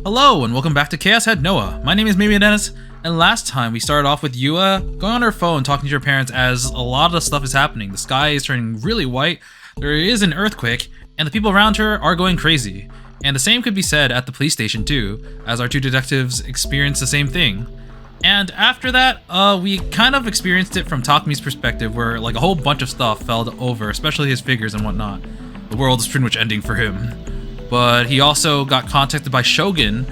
Hello and welcome back to ChäoS Head Noah. My name is Mimi Dennis, and last time we started off with Yua going on her phone talking to her parents as a lot of stuff is happening. The sky is turning really white, there is an earthquake, and the people around her are going crazy. And the same could be said at the police station too, as our two detectives experience the same thing. And after that, we kind of experienced it from Takami's perspective, where like a whole bunch of stuff fell over, especially his figures and whatnot. The world is pretty much ending for him. But he also got contacted by Shogun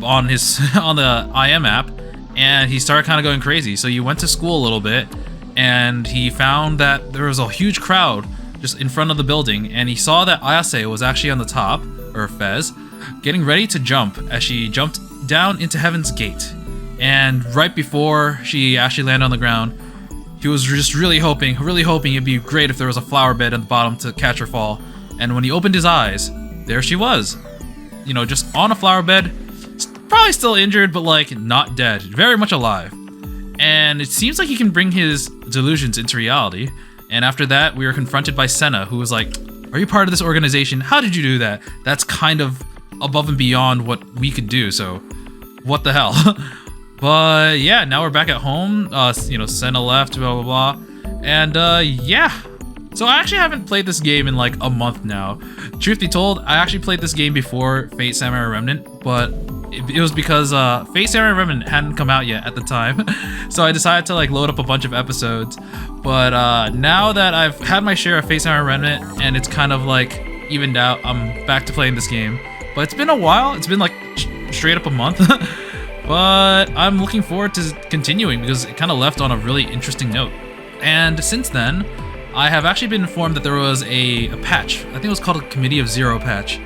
on his on the IM app, and he started kind of going crazy. So he went to school a little bit, and he found that there was a huge crowd just in front of the building, and he saw that Ayase was actually on the top, or Fez, getting ready to jump as she jumped down into Heaven's Gate. And right before she actually landed on the ground, he was just really hoping it'd be great if there was a flower bed at the bottom to catch her fall. And when he opened his eyes, there she was, you know, just on a flower bed, probably still injured, but like not dead, very much alive. And it seems like he can bring his delusions into reality. And after that, we were confronted by Senna, who was like, "Are you part of this organization? How did you do that? That's kind of above and beyond what we could do, so what the hell?" But yeah, now we're back at home. You know, Senna left, blah, blah, blah. And yeah. So I actually haven't played this game in like a month now. Truth be told, I actually played this game before Fate Samurai Remnant, but it was because Fate Samurai Remnant hadn't come out yet at the time. So I decided to like load up a bunch of episodes. But now that I've had my share of Fate Samurai Remnant and it's kind of like evened out, I'm back to playing this game. But it's been a while. It's been like straight up a month. But I'm looking forward to continuing because it kind of left on a really interesting note. And since then, I have actually been informed that there was a patch. I think it was called a Committee of Zero patch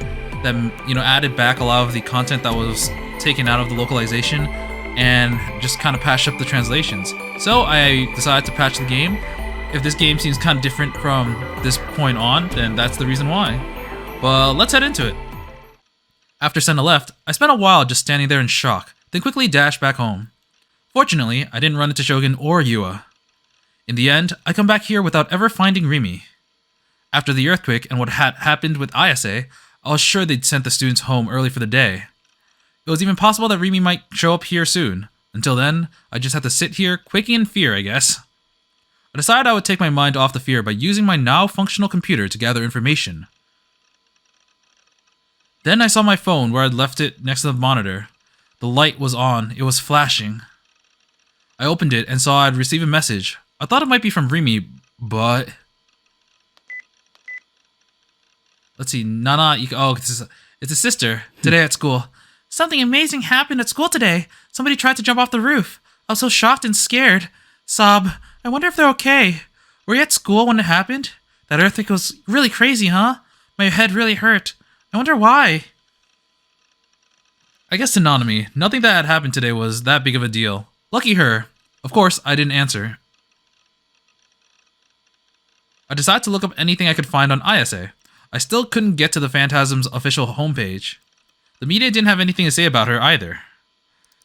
that, you know, added back a lot of the content that was taken out of the localization and just kind of patched up the translations. So I decided to patch the game. If this game seems kind of different from this point on, then that's the reason why. But let's head into it. After Senna left, I spent a while just standing there in shock, then quickly dashed back home. Fortunately, I didn't run into Shogun or Yua. In the end, I come back here without ever finding Rimi. After the earthquake and what had happened with Ayase, I was sure they'd sent the students home early for the day. It was even possible that Rimi might show up here soon. Until then, I just had to sit here, quaking in fear, I guess. I decided I would take my mind off the fear by using my now functional computer to gather information. Then I saw my phone where I'd left it next to the monitor. The light was on, it was flashing. I opened it and saw I'd received a message. I thought it might be from Rimi, but... Let's see, Nana, it's a sister, today at school. "Something amazing happened at school today. Somebody tried to jump off the roof. I was so shocked and scared. Sob, I wonder if they're okay. Were you at school when it happened? That earthquake was really crazy, huh? My head really hurt. I wonder why." I guess to Nanami, nothing that had happened today was that big of a deal. Lucky her. Of course, I didn't answer. I decided to look up anything I could find on Ayase. I still couldn't get to the Phantasm's official homepage. The media didn't have anything to say about her either.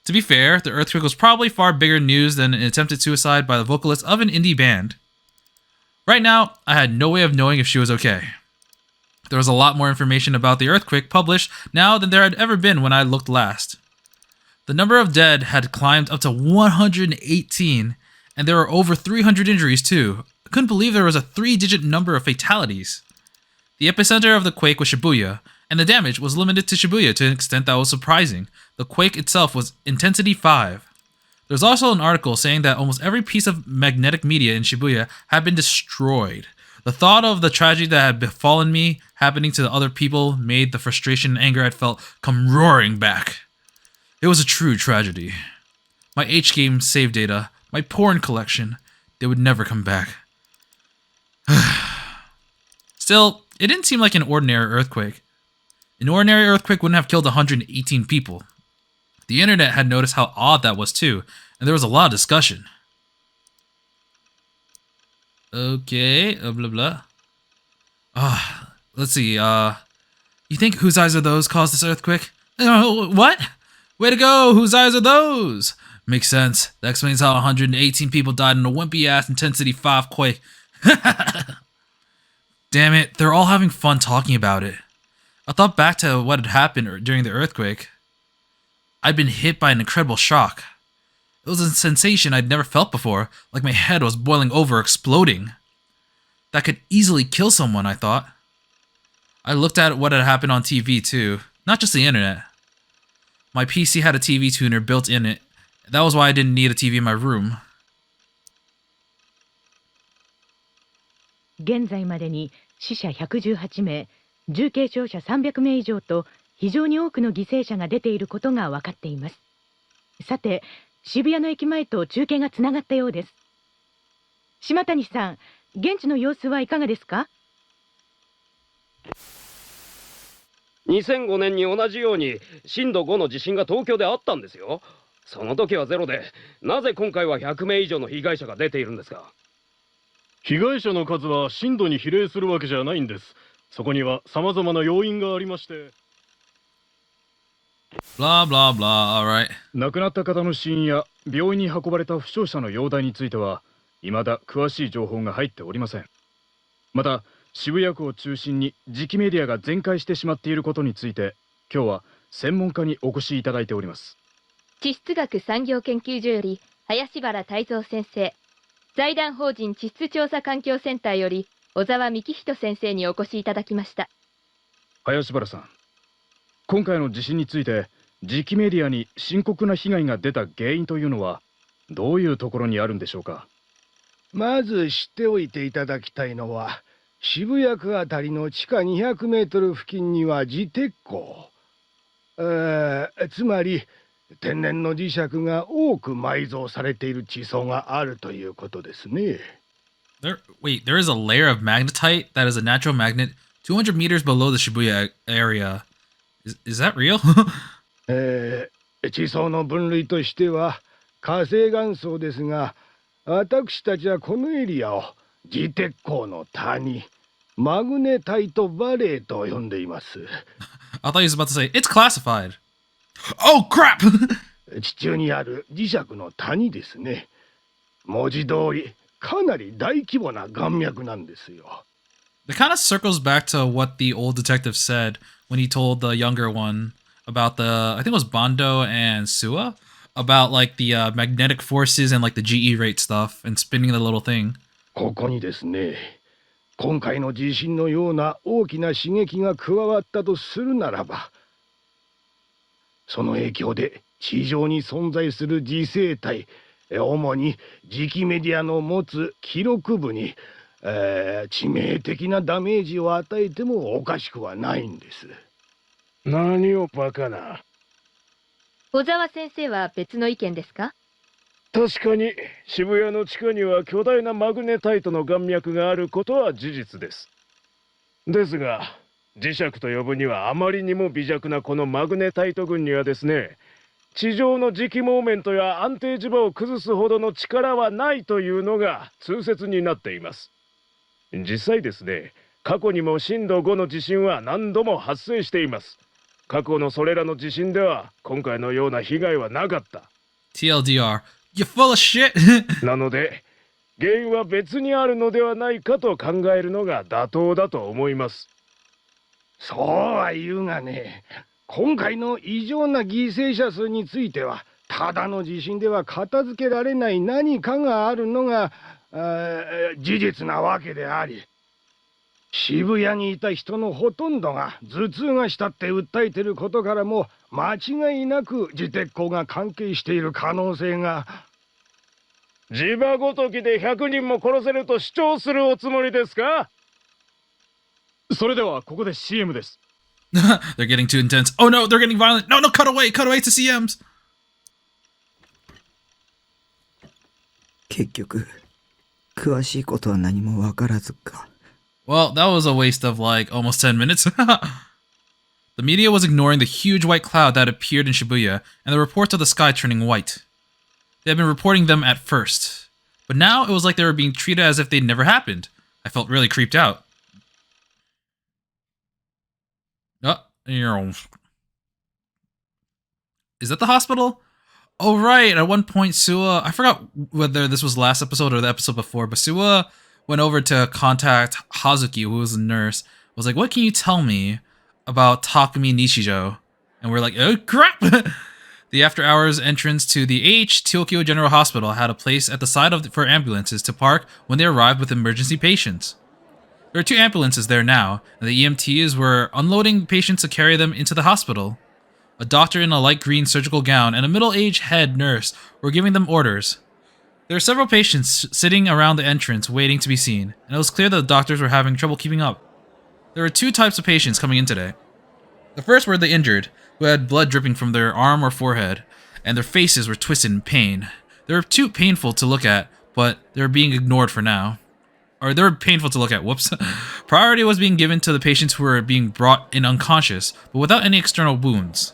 To be fair, the earthquake was probably far bigger news than an attempted suicide by the vocalist of an indie band. Right now, I had no way of knowing if she was okay. There was a lot more information about the earthquake published now than there had ever been when I looked last. The number of dead had climbed up to 118, and there were over 300 injuries too. I couldn't believe there was a 3-digit number of fatalities. The epicenter of the quake was Shibuya, and the damage was limited to Shibuya to an extent that was surprising. The quake itself was intensity 5. There's also an article saying that almost every piece of magnetic media in Shibuya had been destroyed. The thought of the tragedy that had befallen me happening to the other people made the frustration and anger I'd felt come roaring back. It was a true tragedy. My H-game save data, my porn collection, they would never come back. Still, it didn't seem like an ordinary earthquake. An ordinary earthquake wouldn't have killed 118 people. The internet had noticed how odd that was too, and there was a lot of discussion. Okay, blah blah. Let's see, you think whose eyes are those caused this earthquake? What? Way to go, whose eyes are those? Makes sense. That explains how 118 people died in a wimpy-ass intensity 5 quake. Damn it, they're all having fun talking about it. I thought back to what had happened during the earthquake. I'd been hit by an incredible shock. It was a sensation I'd never felt before, like my head was boiling over, exploding. That could easily kill someone, I thought. I looked at what had happened on TV too, not just the internet. My PC had a TV tuner built in it. That was why I didn't need a TV in my room. 現在までに死者118名、重軽傷者300名以上と非常に多くの犠牲者が出ていることが分かっています。さて、渋谷の駅前と中継がつながったようです。島谷さん、現地の様子はいかがですか？2005年に同じように震度5の地震が東京であったんですよ。その時はゼロで、なぜ今回は100名以上の被害者が出ているんですか？被害者の数は震度に比例するわけじゃないんです。そこには様々な要因がありまして。Blah blah blah, alright. 亡くなった方の死因や病院に運ばれた負傷者の容体については未だ詳しい情報が入っておりません。また渋谷区を中心に磁気メディアが全壊してしまっていることについて今日は専門家にお越しいただいております。地質学産業研究所より林原泰造先生、財団法人地質調査環境センターより小沢幹人先生にお越しいただきました。林原さん、今回の地震について磁気メディアに深刻な被害が出た原因というのはどういうところにあるんでしょうか？まず知っておいていただきたいのは、渋谷区あたりの地下200メートル付近には磁鉄鉱、つまり天然の磁石が多く埋蔵されている地層があるということですね。There is a layer of magnetite that is a natural magnet 200 meters below the Shibuya area. Is that real? 地層の分類としては火成岩層ですが、私たちはこのエリアを磁鉄鉱の谷、マグネタイトバレーと呼んでいます。I thought he was about to say, it's classified. Oh, crap! 地中にある磁石の谷ですね。文字通り、かなり大規模な岩脈なんですよ。It kind of circles back to what the old detective said when he told the younger one about the, I think it was Bondo and Sua, about like the magnetic forces and like the GE rate stuff and spinning the little thing. ここにですね、今回の地震のような大きな刺激が加わったとするならば、その影響で地上に存在する磁生体、主に磁気メディアの持つ記録部に、致命的なダメージを与えてもおかしくはないんです。何をバカな。小沢先生は別の意見ですか？確かに渋谷の地下には巨大なマグネタイトの岩脈があることは事実です。ですが、磁石と呼ぶにはあまりにも微弱なこのマグネタイト群にはですね、地上の磁気モーメントや安定磁場を崩すほどの力はないというのが通説になっています。実際ですね、過去にも震度5の地震は何度も発生しています。過去のそれらの地震では今回のような被害はなかった。TLDR, you're full of shit! なので、原因は別にあるのではないかと考えるのが妥当だと思います。そうは言うがね、今回の異常な犠牲者数については、ただの地震では片付けられない何かがあるのが事実なわけであり、渋谷にいた人のほとんどが頭痛がしたって訴えていることからも間違いなく磁鉄鉱が関係している可能性が。地場ごときで100人も殺せると主張するおつもりですか？それではここで CM です。They're getting too intense. Oh no, they're getting violent. No, cut away to CMs. 結局、詳しいことは何もわからずか。Well, that was a waste of like almost 10 minutes. The media was ignoring the huge white cloud that appeared in Shibuya and the reports of the sky turning white. They had been reporting them at first, but now it was like they were being treated as if they'd never happened. I felt really creeped out. Is that the hospital? Oh, right. At one point, Sua, I forgot whether this was last episode or the episode before, but Sua went over to contact Hazuki, who was a nurse. Was like, what can you tell me about Takumi Nishijo? And we're like, oh, crap. The after-hours entrance to the H Tokyo General Hospital had a place at the side for ambulances to park when they arrived with emergency patients. There are 2 ambulances there now, and the EMTs were unloading patients to carry them into the hospital. A doctor in a light green surgical gown and a middle-aged head nurse were giving them orders. There were several patients sitting around the entrance waiting to be seen, and it was clear that the doctors were having trouble keeping up. There were 2 types of patients coming in today. The first were the injured, who had blood dripping from their arm or forehead, and their faces were twisted in pain. They were too painful to look at, but they were being ignored for now. Or they were painful to look at, whoops. Priority was being given to the patients who were being brought in unconscious, but without any external wounds.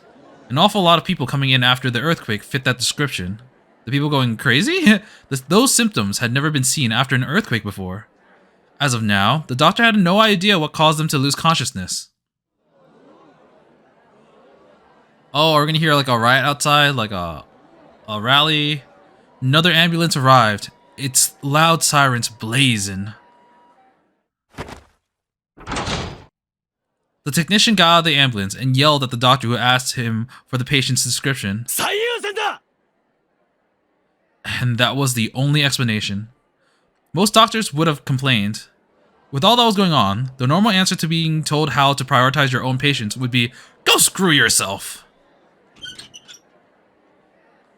An awful lot of people coming in after the earthquake fit that description. The people going crazy? Those symptoms had never been seen after an earthquake before. As of now, the doctor had no idea what caused them to lose consciousness. Oh, we're gonna hear like a riot outside, like a rally. Another ambulance arrived. Its loud sirens blazing. The technician got out of the ambulance and yelled at the doctor who asked him for the patient's description. And that was the only explanation. Most doctors would have complained. With all that was going on, the normal answer to being told how to prioritize your own patients would be, go screw yourself!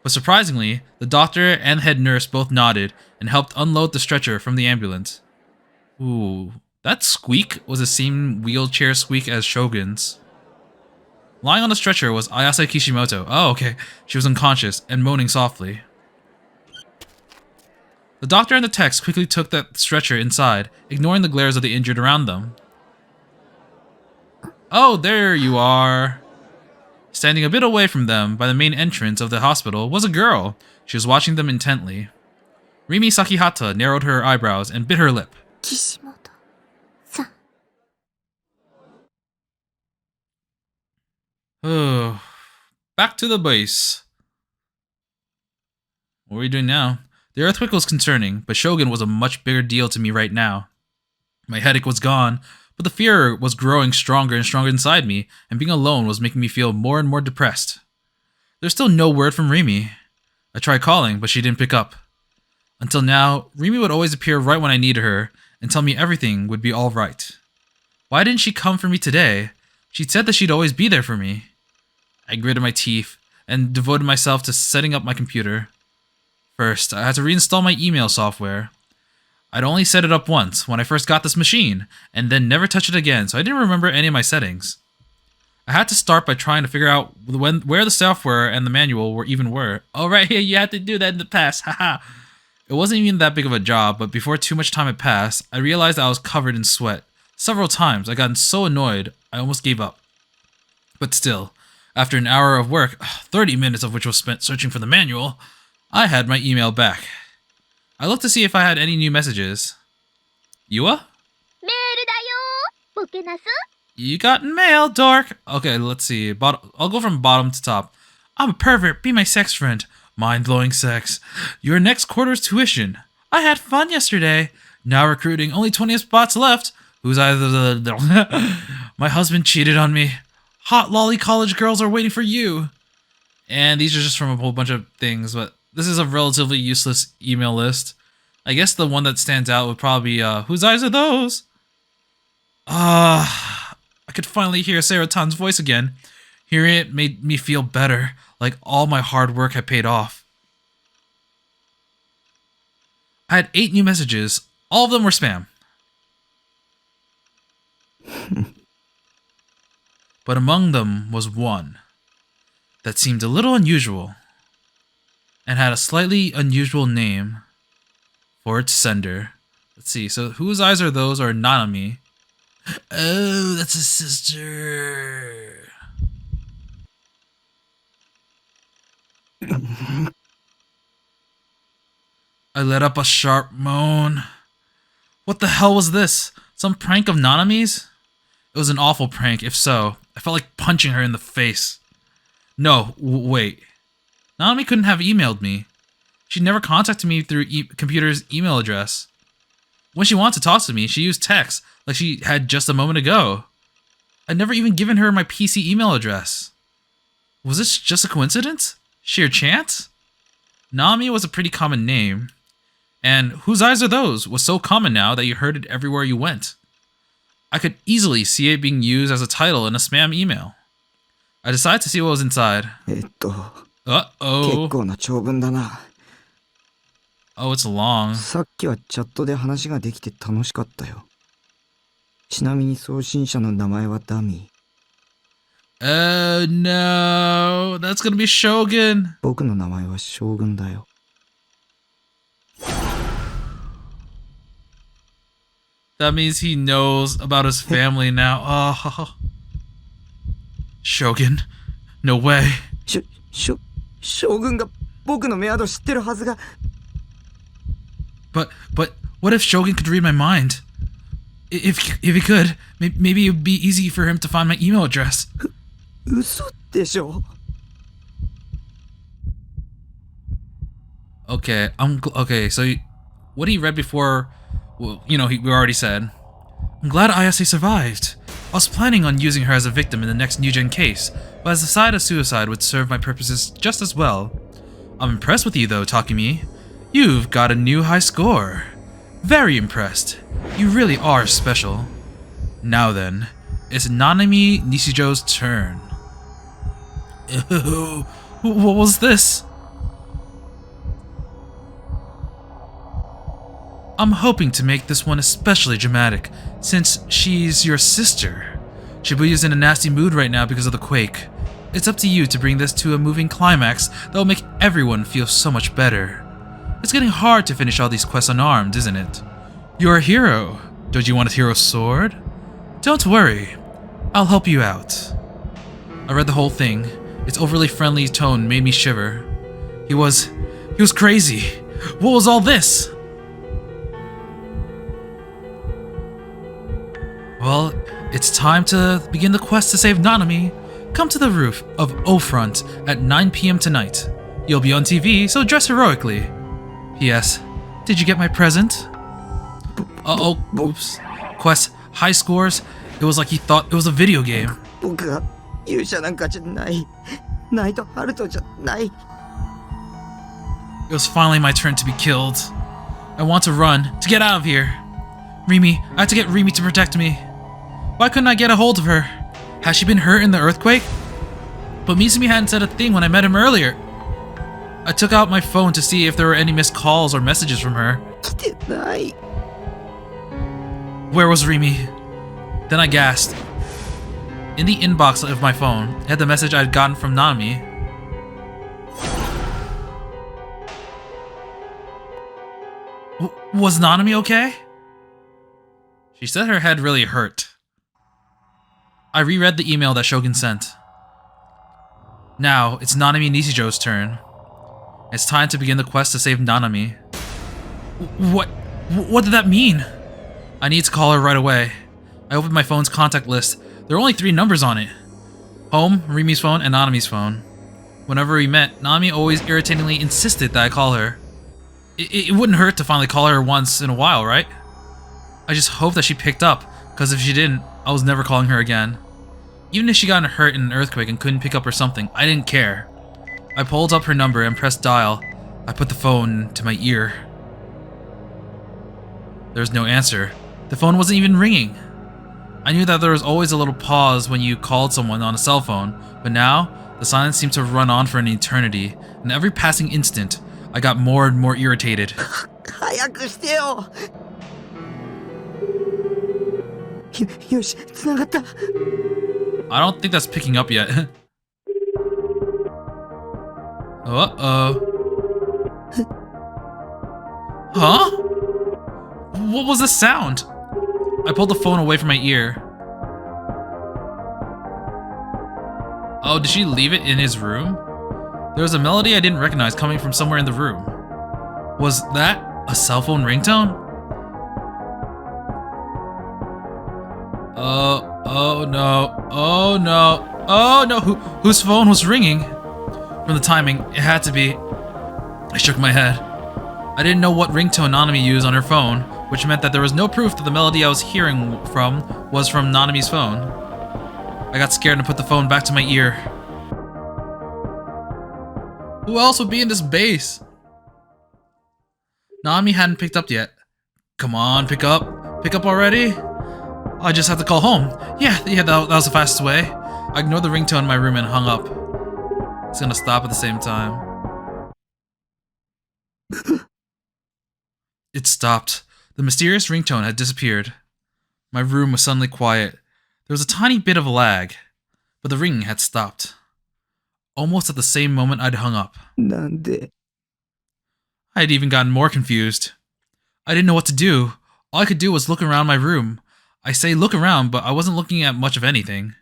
But surprisingly, the doctor and head nurse both nodded and helped unload the stretcher from the ambulance. Ooh, that squeak was the same wheelchair squeak as Shogun's. Lying on the stretcher was Ayase Kishimoto. Oh, okay. She was unconscious and moaning softly. The doctor and the techs quickly took that stretcher inside, ignoring the glares of the injured around them. Oh, there you are. Standing a bit away from them, by the main entrance of the hospital, was a girl. She was watching them intently. Rimi Sakihata narrowed her eyebrows and bit her lip. Kishimoto-san. Oh, back to the base. What are we doing now? The earthquake was concerning, but Shogun was a much bigger deal to me right now. My headache was gone, but the fear was growing stronger and stronger inside me, and being alone was making me feel more and more depressed. There's still no word from Rimi. I tried calling, but she didn't pick up. Until now, Rimi would always appear right when I needed her, and tell me everything would be alright. Why didn't she come for me today? She'd said that she'd always be there for me. I gritted my teeth, and devoted myself to setting up my computer. First, I had to reinstall my email software. I'd only set it up once, when I first got this machine, and then never touched it again, so I didn't remember any of my settings. I had to start by trying to figure out where the software and the manual were. Oh, right here, you had to do that in the past, haha. It wasn't even that big of a job, but before too much time had passed, I realized I was covered in sweat. Several times, I got so annoyed, I almost gave up. But still, after an hour of work, 30 minutes of which was spent searching for the manual, I had my email back. I looked to see if I had any new messages. Yua? You got mail, dork. Okay, let's see. I'll go from bottom to top. I'm a pervert. Be my sex friend. Mind-blowing sex. Your next quarter's tuition. I had fun yesterday. Now recruiting. Only 20 spots left. Who's either the... My husband cheated on me. Hot lolly college girls are waiting for you. And these are just from a whole bunch of things, but this is a relatively useless email list. I guess the one that stands out would probably be, whose eyes are those? I could finally hear Sarah Tan's voice again. Hearing it made me feel better, like all my hard work had paid off. I had 8 new messages. All of them were spam. But among them was one that seemed a little unusual and had a slightly unusual name for its sender. Let's see, so whose eyes are those are Nanami. Oh, that's his sister. I let up a sharp moan. What the hell was this? Some prank of Nanami's? It was an awful prank, if so. I felt like punching her in the face. No, wait. Nanami couldn't have emailed me. She never contacted me through computer's email address. When she wanted to talk to me, she used text, like she had just a moment ago. I'd never even given her my PC email address. Was this just a coincidence? Sheer chance? Nami was a pretty common name. And whose eyes are those was so common now that you heard it everywhere you went. I could easily see it being used as a title in a spam email. I decided to see what was inside. 結 Uh-oh. 構な長文だな。 Oh, it's long. さっきはチャットで話ができて楽しかったよ。ちなみに送信者の名前はダミー。No. That's gonna be Shogun. 僕の名前は将軍だよ。 That means he knows about his family now. Oh. Shogun? No way. 将軍が僕のメアド知ってるはずが。 But what if Shogun could read my mind? If he could, maybe it would be easy for him to find my email address. 嘘でしょ。 Okay, okay. So, what he read before, well, we already said. I'm glad Ayase survived. I was planning on using her as a victim in the next New Gen case, but as a side of suicide would serve my purposes just as well. I'm impressed with you though, Takumi. You've got a new high score. Very impressed. You really are special. Now then, it's Nanami Nishijo's turn. Ew, what was this? I'm hoping to make this one especially dramatic, since she's your sister. Shibuya's in a nasty mood right now because of the quake. It's up to you to bring this to a moving climax that will make everyone feel so much better. It's getting hard to finish all these quests unarmed, isn't it? You're a hero. Don't you want a hero's sword? Don't worry. I'll help you out. I read the whole thing. Its overly friendly tone made me shiver. He was crazy. What was all this? Well, it's time to begin the quest to save Nanami. Come to the roof of O Front at 9 p.m. tonight. You'll be on TV, so dress heroically. P.S. Did you get my present? Uh-oh, oops. Quest, high scores. It was like he thought it was a video game. 僕は勇者なんかじゃない。ナイトハルトじゃない。 It was finally my turn to be killed. I want to run, to get out of here. Rimi, I have to get Rimi to protect me. Why couldn't I get a hold of her? Has she been hurt in the earthquake? But Mizumi hadn't said a thing when I met him earlier. I took out my phone to see if there were any missed calls or messages from her. 来てない。 Where was Rimi? Then I gasped. In the inbox of my phone, it had the message I'd gotten from Nanami. Was Nanami okay? She said her head really hurt. I reread the email that Shogun sent. Now, it's Nanami Nishijo's turn. It's time to begin the quest to save Nanami. What did that mean? I need to call her right away. I opened my phone's contact list. There were only 3 numbers on it. Home, Rimi's phone, and Nanami's phone. Whenever we met, Nanami always irritatingly insisted that I call her. It wouldn't hurt to finally call her once in a while, right? I just hope that she picked up, because if she didn't, I was never calling her again. Even if she got hurt in an earthquake and couldn't pick up or something, I didn't care. I pulled up her number and pressed dial. I put the phone to my ear. There was no answer. The phone wasn't even ringing. I knew that there was always a little pause when you called someone on a cell phone, but now, the silence seemed to run on for an eternity, and every passing instant, I got more and more irritated. 早くしてよ。よし、繋がった。 I don't think that's picking up yet. Uh-oh. Huh? What was the sound? I pulled the phone away from my ear. Oh, did she leave it in his room? There was a melody I didn't recognize coming from somewhere in the room. Was that a cell phone ringtone? Oh no, oh no, oh no, whose phone was ringing? From the timing, it had to be. I shook my head. I didn't know what ringtone Nanami used on her phone, which meant that there was no proof that the melody I was hearing from was from Nanami's phone. I got scared and put the phone back to my ear. Who else would be in this base? Nanami hadn't picked up yet. Come on, pick up. Pick up already? I just have to call home. Yeah, that was the fastest way. I ignored the ringtone in my room and hung up. It's gonna stop at the same time. It stopped. The mysterious ringtone had disappeared. My room was suddenly quiet. There was a tiny bit of a lag, but the ringing had stopped. Almost at the same moment I'd hung up. なんで I had even gotten more confused. I didn't know what to do. All I could do was look around my room. I say look around, but I wasn't looking at much of anything.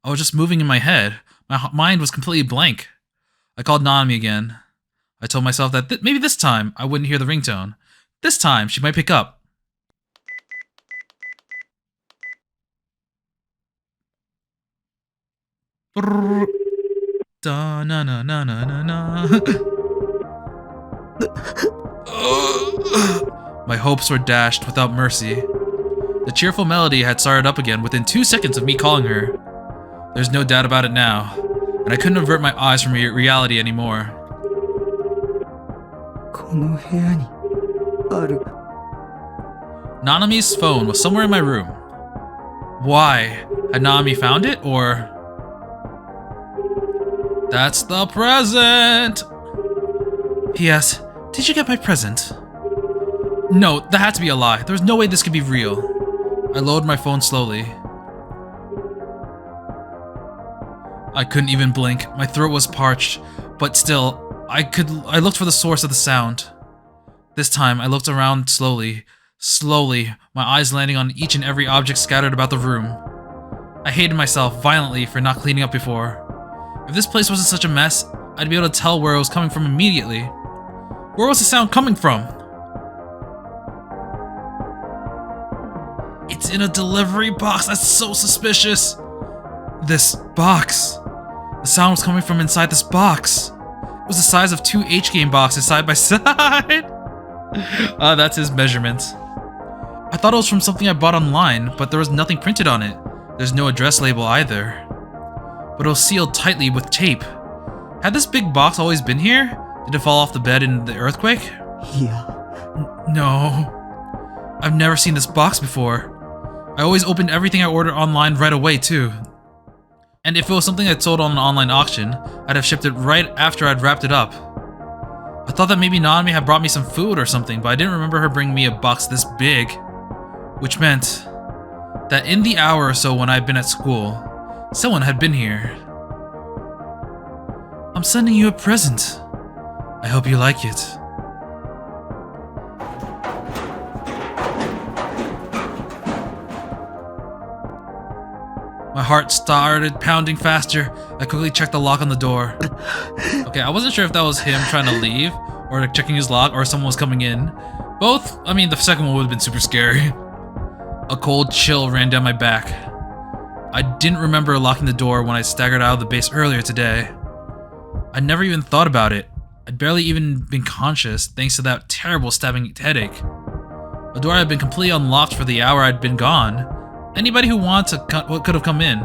I was just moving in my head. My mind was completely blank. I called Nanami again. I told myself that maybe this time I wouldn't hear the ringtone. This time she might pick up. Da na na na na na na. My hopes were dashed without mercy. The cheerful melody had started up again within 2 seconds of me calling her. There's no doubt about it now, and I couldn't avert my eyes from reality anymore. この部屋にある Nanami's phone was somewhere in my room. Why? Had Nanami found it, or... That's the present! P.S. Did you get my present? No, that had to be a lie. There was no way this could be real. I lowered my phone slowly. I couldn't even blink. My throat was parched, but still, I looked for the source of the sound. This time, I looked around slowly, my eyes landing on each and every object scattered about the room. I hated myself violently for not cleaning up before. If this place wasn't such a mess, I'd be able to tell where it was coming from immediately. Where was the sound coming from? It's in a delivery box. That's so suspicious. This box. The sound was coming from inside this box. It was the size of 2 H-game boxes side by side. That's his measurements. I thought it was from something I bought online, but there was nothing printed on it. There's no address label either. But it was sealed tightly with tape. Had this big box always been here? Did it fall off the bed in the earthquake? いや No. I've never seen this box before. I always opened everything I ordered online right away, too. And if it was something I'd sold on an online auction, I'd have shipped it right after I'd wrapped it up. I thought that maybe Nanami had brought me some food or something, but I didn't remember her bringing me a box this big. Which meant that in the hour or so when I'd been at school, someone had been here. I'm sending you a present. I hope you like it. My heart started pounding faster. I quickly checked the lock on the door. Okay, I wasn't sure if that was him trying to leave, or checking his lock, or someone was coming in. Both? I mean, the second one would have been super scary. A cold chill ran down my back. I didn't remember locking the door when I staggered out of the base earlier today. I never even thought about it. I'd barely even been conscious thanks to that terrible stabbing headache. The door had been completely unlocked for the hour I'd been gone. Anybody who wanted to could have come in.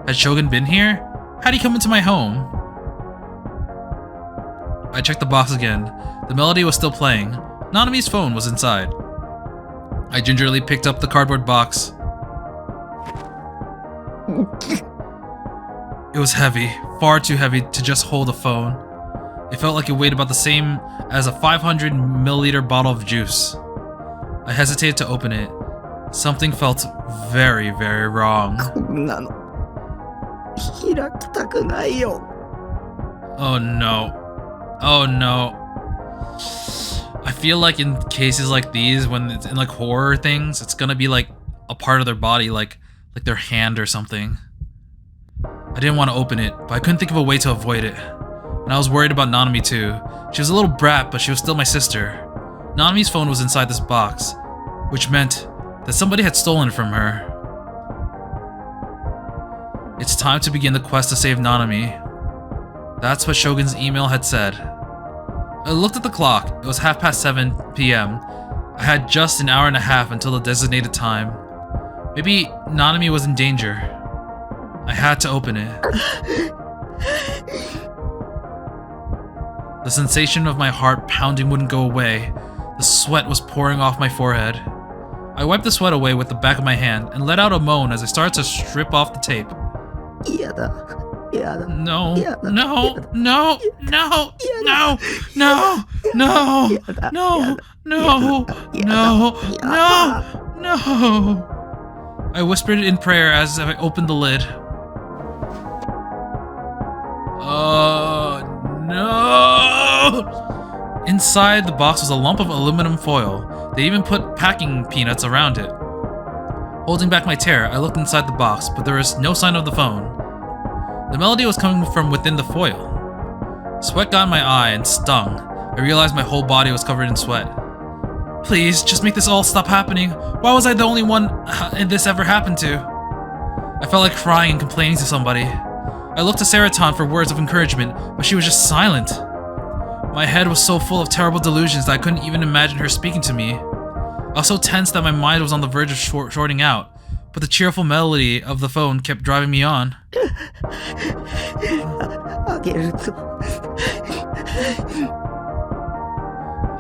Had Shogun been here? How'd he come into my home? I checked the box again. The melody was still playing. Nanami's phone was inside. I gingerly picked up the cardboard box. It was heavy, far too heavy to just hold a phone. It felt like it weighed about the same as a 500 milliliter bottle of juice. I hesitated to open it. Something felt very, very wrong. こんなの開きたくないよ Oh no. Oh no. I feel like in cases like these, when it's in like horror things, it's gonna be like a part of their body, like their hand or something. I didn't want to open it, but I couldn't think of a way to avoid it. And I was worried about Nanami too. She was a little brat, but she was still my sister. Nanami's phone was inside this box, which meant that somebody had stolen it from her. It's time to begin the quest to save Nanami. That's what Shogun's email had said. I looked at the clock. It was 7:30 p.m. I had just an hour and a half until the designated time. Maybe Nanami was in danger. I had to open it. The sensation of my heart pounding wouldn't go away. The sweat was pouring off my forehead. I wiped the sweat away with the back of my hand and let out a moan as I started to strip off the tape. No, no, no, no, no, no, no, no, no, no, no. I whispered in prayer as I opened the lid. No! Inside the box was a lump of aluminum foil. They even put packing peanuts around it. Holding back my terror, I looked inside the box, but there was no sign of the phone. The melody was coming from within the foil. Sweat got in my eye and stung. I realized my whole body was covered in sweat. Please, just make this all stop happening. Why was I the only one this ever happened to? I felt like crying and complaining to somebody. I looked to Seraton for words of encouragement, but she was just silent. My head was so full of terrible delusions that I couldn't even imagine her speaking to me. I was so tense that my mind was on the verge of shorting out, but the cheerful melody of the phone kept driving me on.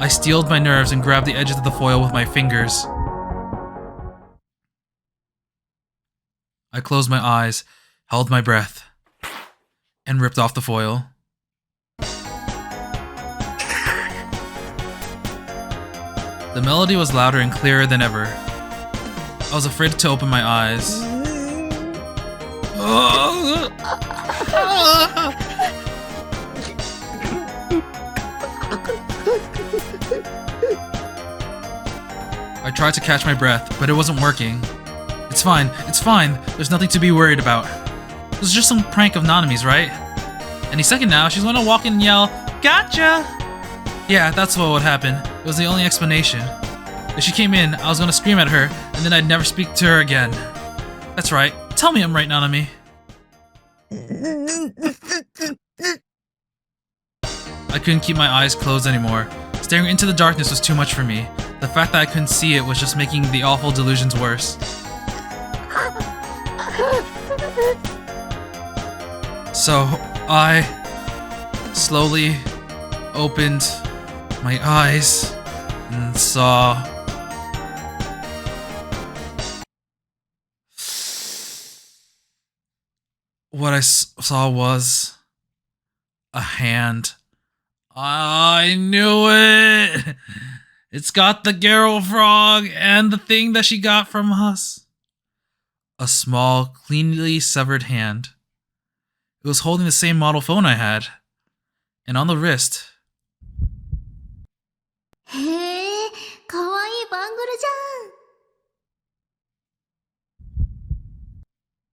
I steeled my nerves and grabbed the edges of the foil with my fingers. I closed my eyes, held my breath, and ripped off the foil. The melody was louder and clearer than ever. I was afraid to open my eyes. I tried to catch my breath, but it wasn't working. It's fine, there's nothing to be worried about. It was just some prank of Nanami's, right? Any second now, she's gonna walk in and yell, "Gotcha!" Yeah, that's what would happen. It was the only explanation. If she came in, I was gonna scream at her, and then I'd never speak to her again. That's right. Tell me I'm right, Nanami. I couldn't keep my eyes closed anymore. Staring into the darkness was too much for me. The fact that I couldn't see it was just making the awful delusions worse. So, I slowly opened my eyes and saw what I saw was a hand. I knew it! It's got the Garrow frog and the thing that she got from us. A small, cleanly severed hand. It was holding the same model phone I had. And on the wrist. へえ、かわいいバングルじ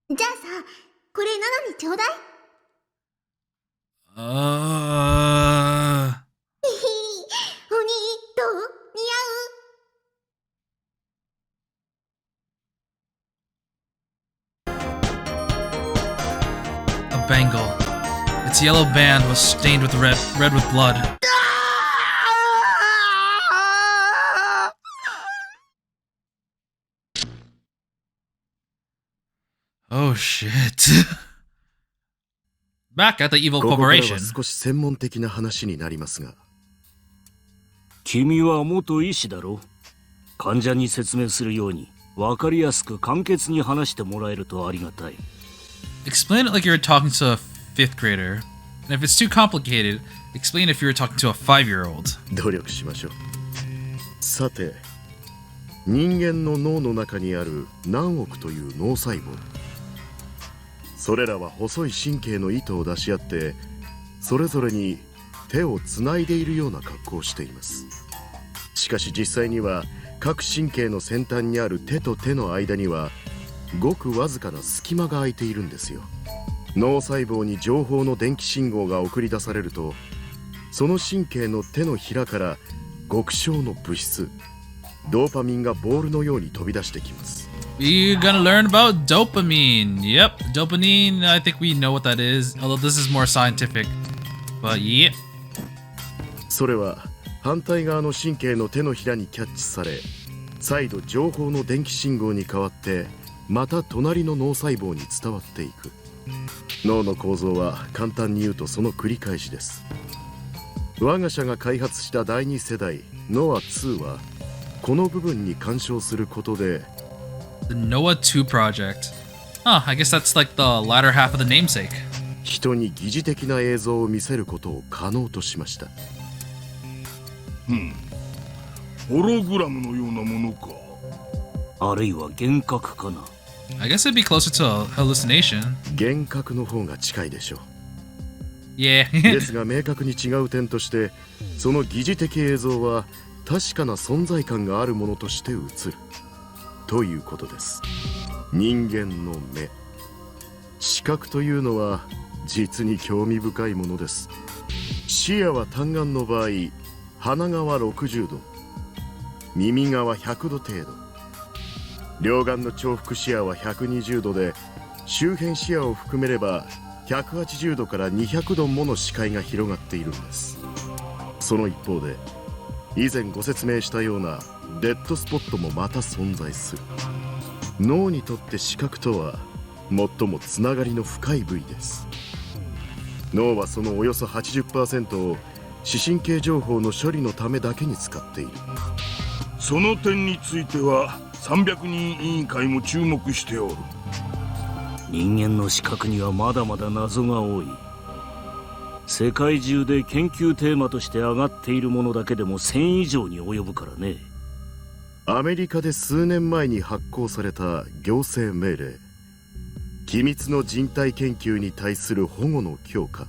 ゃん。じゃあさ、これナナにちょうだい。ひひ、お兄、どう？似合う？ A bangle. Its yellow band was stained with red with blood. Oh shit. Back at the evil ここからは corporation. 少し専門的な話になりますが、君は元医師だろ。患者に説明するように分かりやすく簡潔に話してもらえるとありがたい。Explain it like you're talking to a 5th grader. And if it's too complicated, explain if you were talking to a 5-year-old. 努力しましょう。さて、人間の脳の中にある何億という脳細胞。それらは細い神経の糸を出し合って、それぞれに手をつないでいるような格好をしています。しかし実際には各神経の先端にある手と手の間にはごくわずかな隙間が空いているんですよ。脳細胞に情報の電気信号が送り出されると、その神経の手のひらから極小の物質ドーパミンがボールのように飛び出してきます。We're gonna learn about dopamine. Yep, dopamine, I think we know what that is, although this is more scientific. But yeah. それは反対側の神経の手のひらにキャッチされ、再度情報の電気信号に変わってまた隣の脳細胞に伝わっていく。脳の構造は簡単に言うとその繰り返しです。我が社が開発した第2世代ノア2はこの部分に干渉することで The Noah 2 project. Huh, I guess that's like the latter half of the namesake. 人に疑似的な映像を見せることを可能としました。ホログラムのようなものか。あるいは幻覚かな。I guess it'd be closer to a hallucination. 幻覚の方が近いでしょう。Yeah. ですが明確に違う点として、その疑似的映像は確かな存在感があるものとして映るということです。人間の目、視覚というのは実に興味深いものです。視野は単眼の場合、鼻側60度、耳側100度程度、両眼の重複視野は120度で、周辺視野を含めれば180度から200度もの視界が広がっているんです。その一方で、以前ご説明したようなデッドスポットもまた存在する。脳にとって視覚とは最もつながりの深い部位です。脳はそのおよそ 80% を視神経情報の処理のためだけに使っている。その点については300人委員会も注目しておる。人間の視覚にはまだまだ謎が多い。世界中で研究テーマとして上がっているものだけでも1000以上に及ぶからね。アメリカで数年前に発行された行政命令、機密の人体研究に対する保護の強化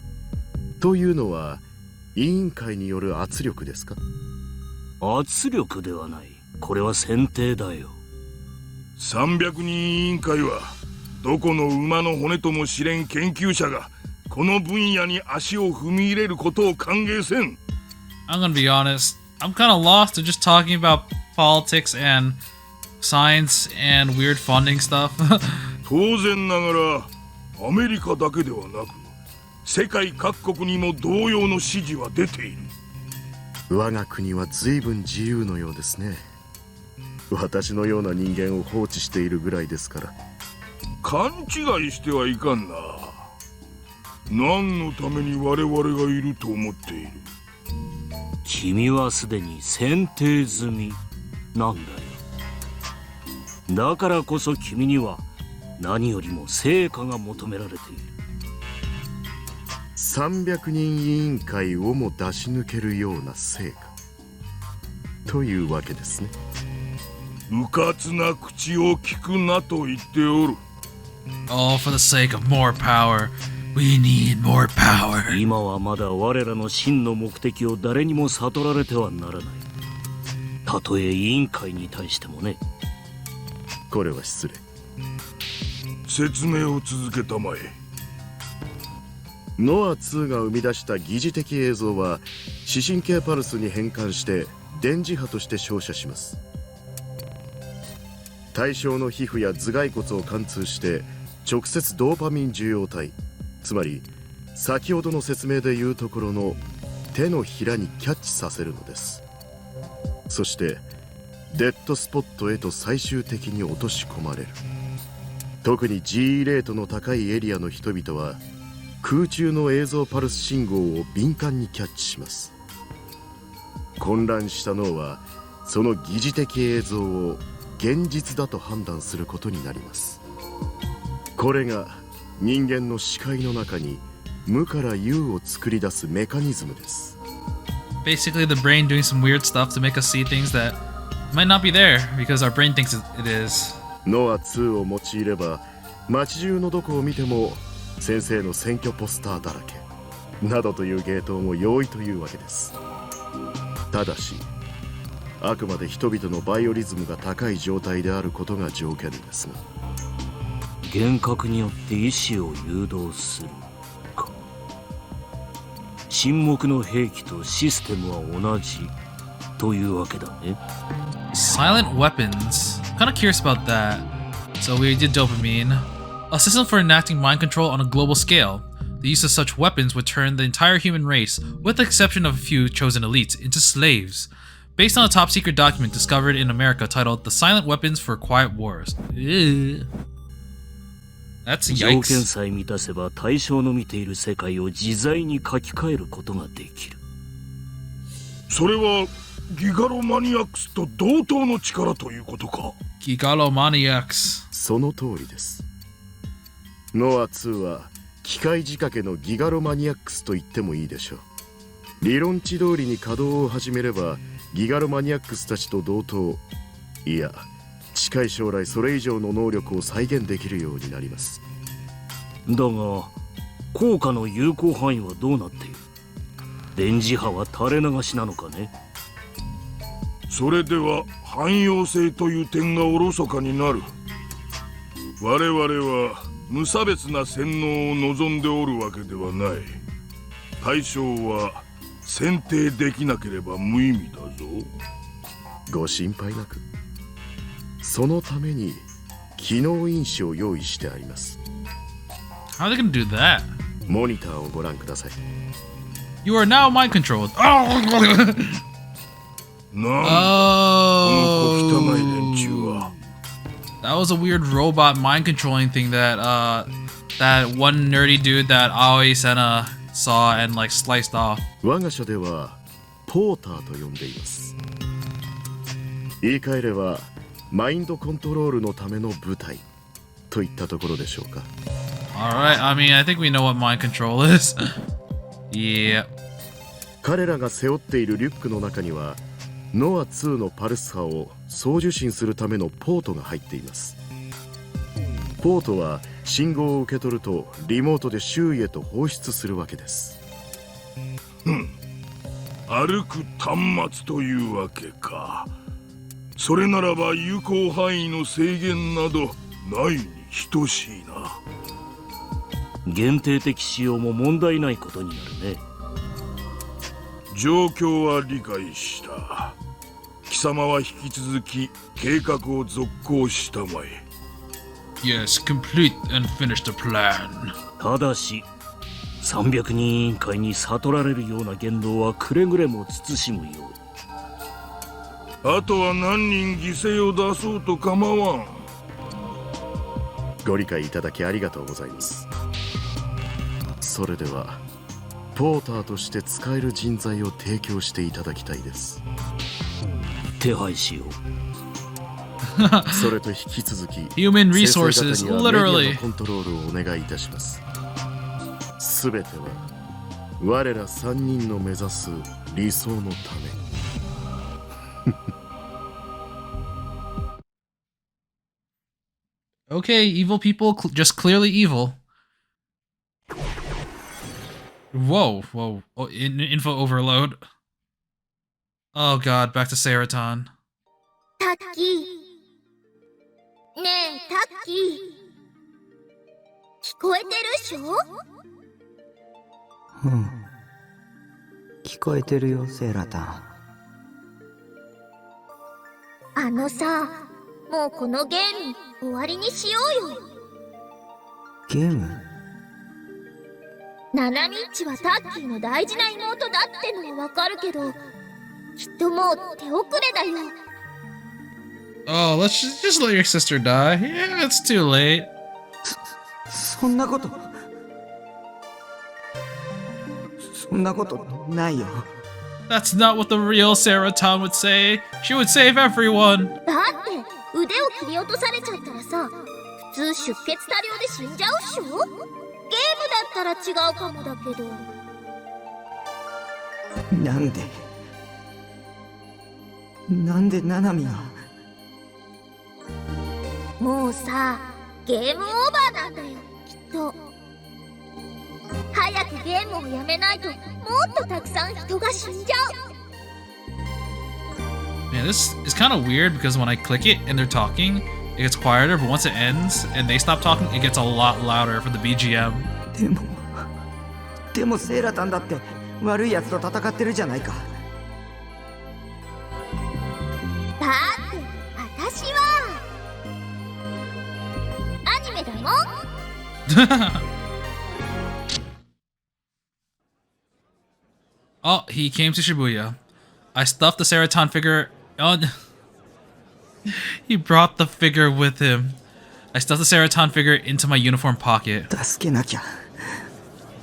というのは委員会による圧力ですか？圧力ではない。これは選定だよ。300人委員会はどこの馬の骨とも知れん研究者がこの分野に足を踏み入れることを歓迎せん。I'm gonna be honest. I'm kind of lost. They're just talking about politics and science and weird funding stuff. 当然ながらアメリカだけではなく世界各国にも同様の指示は出ている。我が国は随分自由のようですね。私のような人間を放置しているぐらいですから。勘違いしてはいかんな。何のために我々がいると思っている？君はすでに選定済みなんだよ。だからこそ君には何よりも成果が求められている。300人委員会をも出し抜けるような成果というわけですね。うかつな口を聞くなと言っておる。All for the sake of more power. We need more power. 今はまだ我らの真の目的を誰にも悟られてはならない。たとえ委員会に対してもね。これは失礼。説明を続けたまえ。ノア2が生み出した疑似的映像は視神経パルスに変換して電磁波として照射します。対象の皮膚や頭蓋骨を貫通して直接ドーパミン受容体、つまり先ほどの説明でいうところの手のひらにキャッチさせるのです。そしてデッドスポットへと最終的に落とし込まれる。特に G レートの高いエリアの人々は空中の映像パルス信号を敏感にキャッチします。混乱した脳はその疑似的映像を現実だと判断することになります。これが人間の視界の中に無から有を作り出すメカニズムです。Basically, the brain doing some weird stuff to make us see things that might not be there because our brain thinks it is. ノア2を用いれば街中のどこを見ても先生の選挙ポスターだらけなどという芸当も容易というわけです。ただしあくまで人々のバイオリズムが高い状態であることが条件ですが、幻覚によって意志を誘導するか。沈黙の兵器とシステムは同じというわけだね。Silent weapons. Kind of curious about that. So we did dopamine. A system for enacting mind control on a global scale. The use of such weapons would turn the entire human race, with the exception of a few chosen elites, into slaves. Based on a top secret document discovered in America titled The Silent Weapons for Quiet Wars. Ew. That's 条件 yikes. さえ満たせば対象の見ている世界を自在に書き換えることができる。それはギガロマニアックスと同等の力ということか。Gigalomaniacs。その通りです。ノア2は機械仕掛けのギガロマニアックスと言ってもいいでしょう。理論値通りに稼働を始めればギガロマニアックスたちと同等、いや近い将来それ以上の能力を再現できるようになります。だが効果の有効範囲はどうなっている？電磁波は垂れ流しなのかね？それでは汎用性という点がおろそかになる。我々は無差別な洗脳を望んでおるわけではない。対象は選定できなければ無意味だぞ。ご心配なく。そのために機能因子を用意してあります。 How are they gonna do that? モニターをご覧ください。 You are now mind controlled. Oh! なんだ、 Oh! この小汚い連中は。 That was a weird robot mind controlling thing that that one nerdy dude that Aoi Sena saw and like sliced off. 我が社ではポーターと呼んでいます。言い換えればマインドコントロールのための部隊といったところでしょうか。 Alright, I mean, I think we know what mind control is. Yeah. 彼らが背負っているリュックの中にはノア2のパルス波を送受信するためのポートが入っています。ポートは信号を受け取るとリモートで周囲へと放出するわけです。歩く端末というわけか。それならば有効範囲の制限などないに等しいな。限定的使用も問題ないことになるね。状況は理解した。貴様は引き続き計画を続行したまえ。 Yes, complete and finish the plan. ただし300人委員会に悟られるような言動はくれぐれも慎むよう。あとは何人犠牲を出そうと構わん。ご理解いただきありがとうございます。それではポーターとして使える人材を提供していただきたいです。手配しよう。それと引き続き Human resources, 先生方にはメディア literally. のコントロールをお願いいたします。すべては我ら3人の目指す理想のため。Okay, evil people, just clearly evil. Whoa, whoa. Oh, info overload. Oh god, back to Seraton. タッキー。ねえ、タッキー。聞こえてるっしょ？うん。聞こえてるよ、セーラタン。あのさ、もうこのゲーム終わりにしようよ。ゲーム？ナナミッチはタッキーの大事な妹だってのはわかるけど、きっともう手遅れだよ。Oh, let's just let your sister die. Yeah, it's too late. そんなことないよ。 That's not what the real Seraton would say. She would save everyone. だって腕を切り落とされちゃったらさ、普通出血多量で死んじゃうっしょ？ゲームだったら違うかもだけど。なんでナナミが。もうさ、ゲームオーバーなんだよ、きっと。早くゲームをやめないと、もっとたくさん人が死んじゃう。 Man, this is kind of weird because when I click it and they're talking, it gets quieter, but once it ends and they stop talking, it gets a lot louder for the BGM. でもセーラタンだって悪いやつと戦ってるじゃないか。だって私はアニメだもん。Oh, he came to Shibuya. I stuffed the Seraton figure on. He brought the figure with him. I stuffed the Seraton figure into my uniform pocket. 助けなきゃ。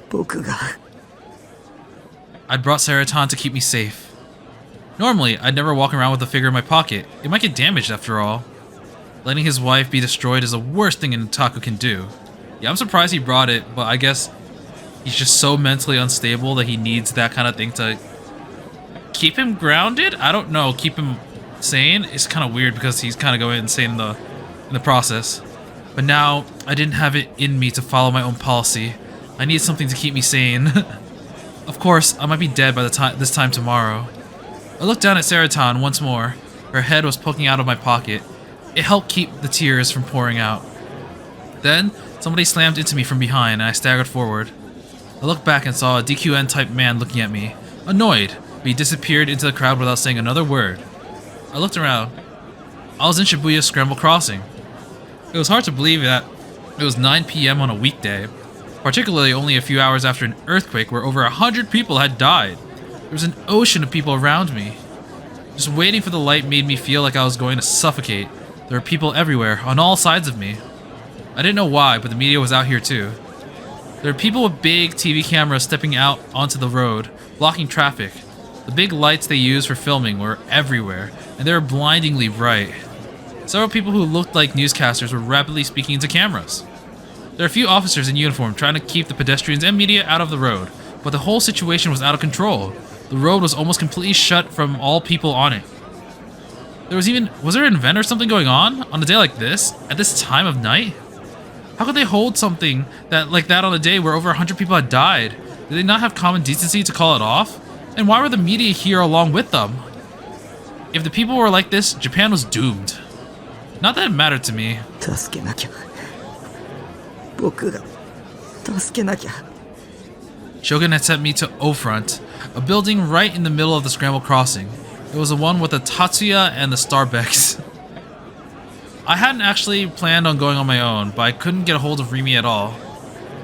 僕が。I brought Seraton to keep me safe. Normally, I'd never walk around with a figure in my pocket. It might get damaged after all. Letting his wife be destroyed is the worst thing an otaku can do. Yeah, I'm surprised he brought it, but I guess he's just so mentally unstable that he needs that kind of thing to keep him grounded? I don't know, keep him sane? It's kind of weird because he's kind of going insane in the process. But now, I didn't have it in me to follow my own policy. I need something to keep me sane. Of course, I might be dead by this time tomorrow. I looked down at Serotan once more. Her head was poking out of my pocket. It helped keep the tears from pouring out. Then, somebody slammed into me from behind and I staggered forward. I looked back and saw a DQN-type man looking at me. Annoyed, but he disappeared into the crowd without saying another word. I looked around. I was in Shibuya Scramble Crossing. It was hard to believe that it was 9 p.m. on a weekday, particularly only a few hours after an earthquake where over 100 people had died. There was an ocean of people around me. Just waiting for the light made me feel like I was going to suffocate. There were people everywhere, on all sides of me. I didn't know why, but the media was out here too. There were people with big TV cameras stepping out onto the road, blocking traffic. The big lights they used for filming were everywhere, and they were blindingly bright. Several people who looked like newscasters were rapidly speaking into cameras. There were a few officers in uniform trying to keep the pedestrians and media out of the road, but the whole situation was out of control. The road was almost completely shut from all people on it. Was there an event or something going on a day like this, at this time of night? How could they hold something like that on a day where over 100 people had died? Did they not have common decency to call it off? And why were the media here along with them? If the people were like this, Japan was doomed. Not that it mattered to me. Shogun had sent me to O-Front, a building right in the middle of the Scramble Crossing. It was the one with the Tatsuya and the Starbucks. I hadn't actually planned on going on my own, but I couldn't get a hold of Rimi at all.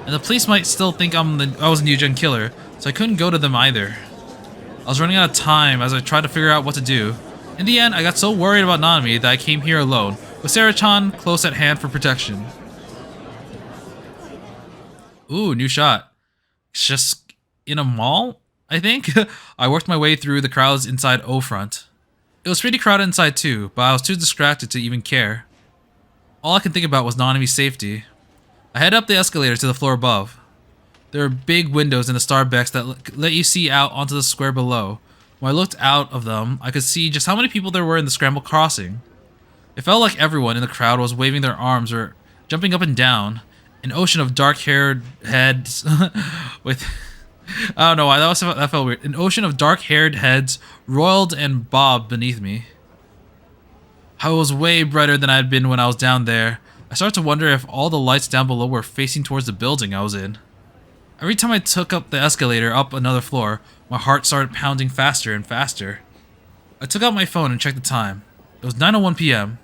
And the police might still think I was a New Gen killer, so I couldn't go to them either. I was running out of time as I tried to figure out what to do. In the end, I got so worried about Nanami that I came here alone, with Sarah-chan close at hand for protection. Ooh, new shot. It's just in a mall, I think? I worked my way through the crowds inside O-Front. It was pretty crowded inside too, but I was too distracted to even care. All I could think about was Nanami's safety. I head up the escalator to the floor above. There are big windows in the Starbucks that let you see out onto the square below. When I looked out of them, I could see just how many people there were in the Scramble Crossing. It felt like everyone in the crowd was waving their arms or jumping up and down. An ocean of dark-haired heads with... I don't know why, that felt weird. An ocean of dark-haired heads roiled and bobbed beneath me. I was way brighter than I had been when I was down there. I started to wonder if all the lights down below were facing towards the building I was in. Every time I took up the escalator up another floor, my heart started pounding faster and faster. I took out my phone and checked the time. It was 9:01 p.m.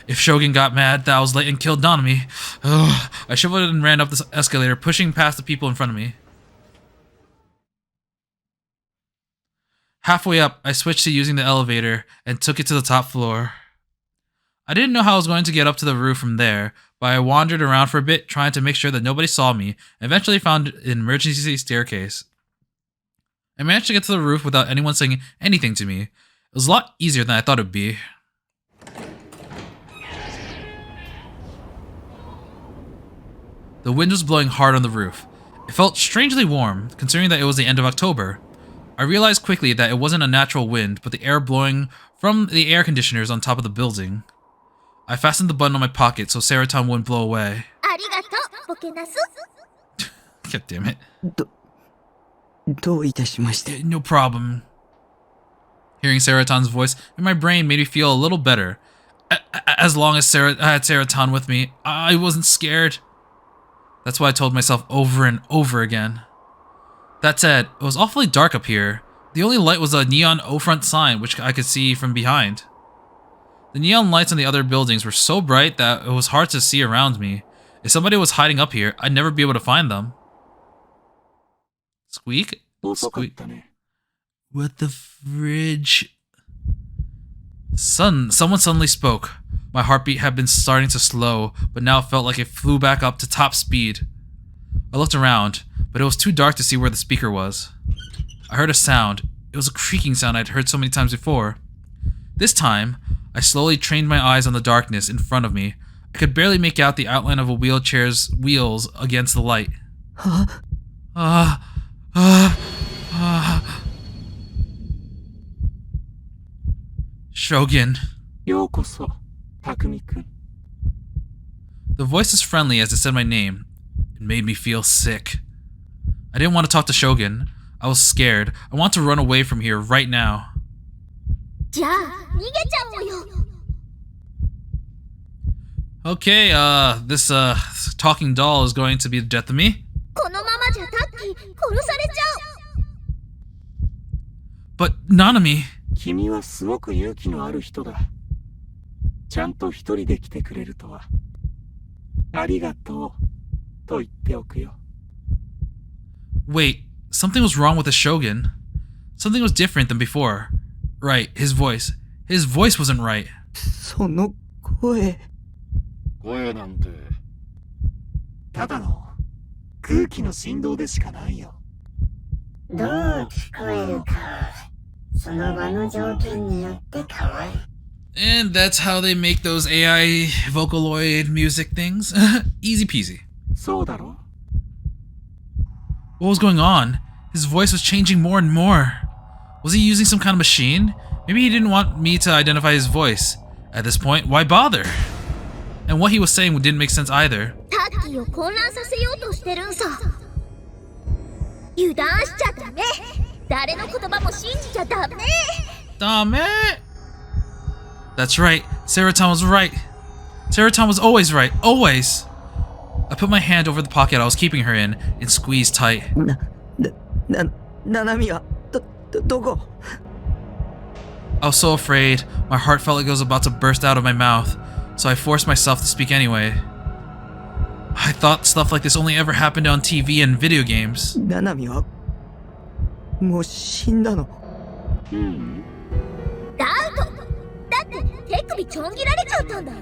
If Shogun got mad that I was late and killed Nanami, I shivered and ran up the escalator, pushing past the people in front of me. Halfway up, I switched to using the elevator and took it to the top floor. I didn't know how I was going to get up to the roof from there, but I wandered around for a bit, trying to make sure that nobody saw me, and eventually found an emergency staircase. I managed to get to the roof without anyone saying anything to me. It was a lot easier than I thought it would be. The wind was blowing hard on the roof. It felt strangely warm, considering that it was the end of October. I realized quickly that it wasn't a natural wind, but the air blowing from the air conditioners on top of the building. I fastened the button on my pocket so Serotan wouldn't blow away. God damn it. No problem. Hearing Serotan's voice in my brain made me feel a little better. As long as I had Serotan with me, I wasn't scared. That's what I told myself over and over again. That said, it was awfully dark up here. The only light was a neon O-Front sign, which I could see from behind. The neon lights on the other buildings were so bright that it was hard to see around me. If somebody was hiding up here, I'd never be able to find them. Squeak? Squeak. What the fridge? Someone suddenly spoke. My heartbeat had been starting to slow, but now it felt like it flew back up to top speed. I looked around, but it was too dark to see where the speaker was. I heard a sound. It was a creaking sound I'd heard so many times before. This time, I slowly trained my eyes on the darkness in front of me. I could barely make out the outline of a wheelchair's wheels against the light. Shogun. ようこそ、匠くん。The voice was friendly as it said my name. It made me feel sick. I didn't want to talk to Shogun. I was scared. I want to run away from here right now. じゃあ逃げちゃおうよ。 Okay, this talking doll is going to be the death of me. このままじゃタッキー殺されちゃう。 But Nanami, 君はすごく勇気のある人だ。ちゃんと一人で来てくれるとは。ありがとう、と言っておくよ。wait, something was wrong with the Shogun. Something was different than before. Right, his voice. His voice wasn't right. その声。声なんて、ただの空気の振動でしかないよ。どう聞こえるか、その場の条件によって変わる。 And that's how they make those AI Vocaloid music things. Easy peasy. そうだろ? What was going on? His voice was changing more and more. Was he using some kind of machine? Maybe he didn't want me to identify his voice. At this point, why bother? And what he was saying didn't make sense either. タッキーを混乱させようとしてるんさ。油断しちゃダメ。誰の言葉も信じちゃダメ。Dame! That's right. Seraton was right. Seraton was always right. Always. I put my hand over the pocket I was keeping her in and squeezed tight. ななみはどこ? I was so afraid. My heart felt like it was about to burst out of my mouth, so I forced myself to speak anyway. I thought stuff like this only ever happened on TV and video games. ななみはもう死んだの? ダウト。だって手首ちょん切られちゃったんだよ。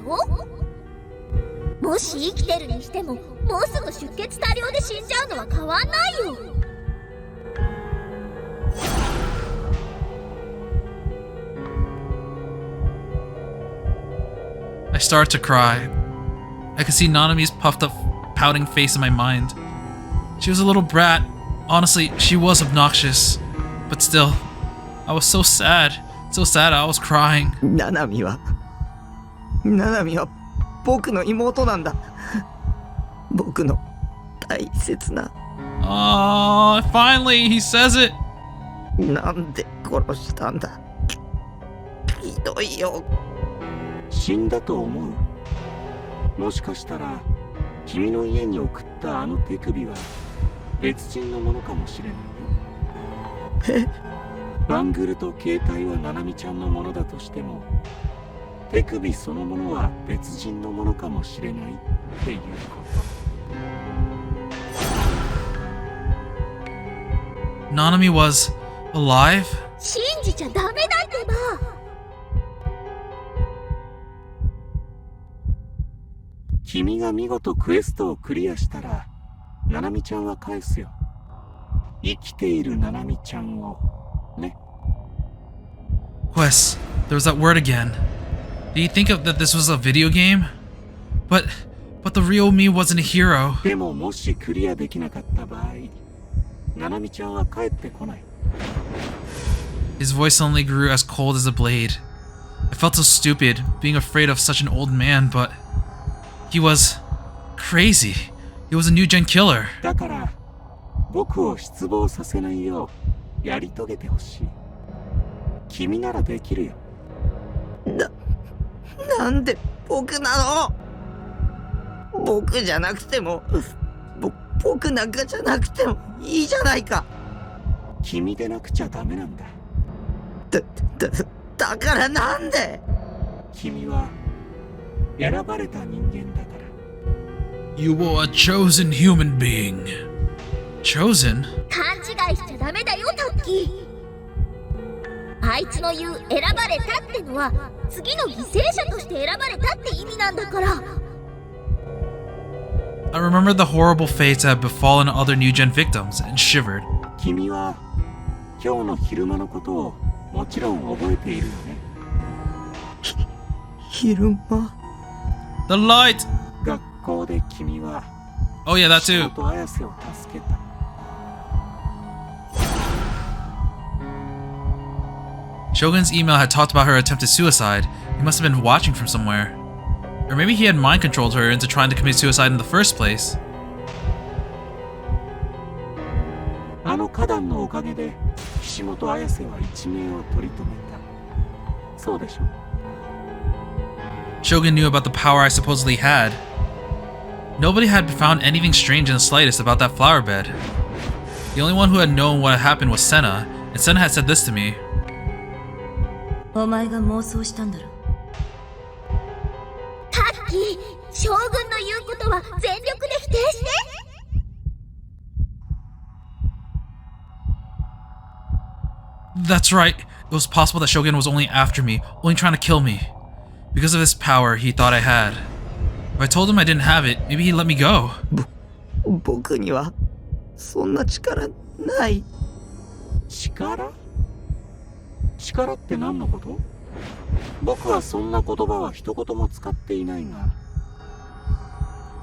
もし生きてるにしても、もうすぐ出血多量で死んじゃうのは変わんないよ。I started to cry. I could see Nanami's puffed up, pouting face in my mind. She was a little brat. Honestly, she was obnoxious. But still, I was so sad. So sad I was crying. ななみは僕の妹なんだ。僕の大切な。Oh, finally, he says it. なんで殺したんだ。ひどいよ。死んだと思う。もしかしたら君の家に送ったあの手首は別人のものかもしれないよ。バングルと携帯はナナミちゃんのものだとしても、手首そのものは別人のものかもしれないっていうこと。Nanami was alive? 信じちゃダメだってば。君が見事クエストをクリアしたら、ナナミちゃんは返すよ。生きているナナミちゃんを。Quest, there was that word again. Did you think that this was a video game? But the real me wasn't a hero. でももしクリアできなかった場合、ナナミちゃんは帰ってこない。His voice suddenly grew as cold as a blade. I felt so stupid, being afraid of such an old man, but he was crazy. He was a new gen killer. だから、僕を失望させないようやり遂げてほしい。君ならできるよ。なんで僕なの？僕じゃなくても、僕なんかじゃなくてもいいじゃないか。君でなくちゃダメなんだ。だからなんで？君は選ばれた人間だから。You were a chosen human being. Chosen? 勘違いしちゃダメだよ、タッキー。あいつの言う選ばれたってのは次の犠牲者として選ばれたって意味なんだから。 I remembered the horrible fates that had befallen other new gen victims and shivered. 君は今日の昼間のことをもちろん覚えているよね。昼間 The light! 学校で君は Oh yeah, that too. と綾瀬を助けた。Shogun's email had talked about her attempted suicide. He must have been watching from somewhere. Or maybe he had mind controlled her into trying to commit suicide in the first place. あの花壇のおかげで岸本綾瀬は一命を取り留めた。そうでしょ。Shogun knew about the power I supposedly had. Nobody had found anything strange in the slightest about that flower bed. The only one who had known what had happened was Senna, and Senna had said this to me. お前が妄想したんだろ。タッキー、将軍の言うことは全力で否定して。That's right. It was possible that Shogun was only after me, only trying to kill me. Because of this power he thought I had. If I told him I didn't have it, maybe he'd let me go. 僕にはそんな力ない。力？力って何のこと？僕はそんな言葉は一言も使っていないが。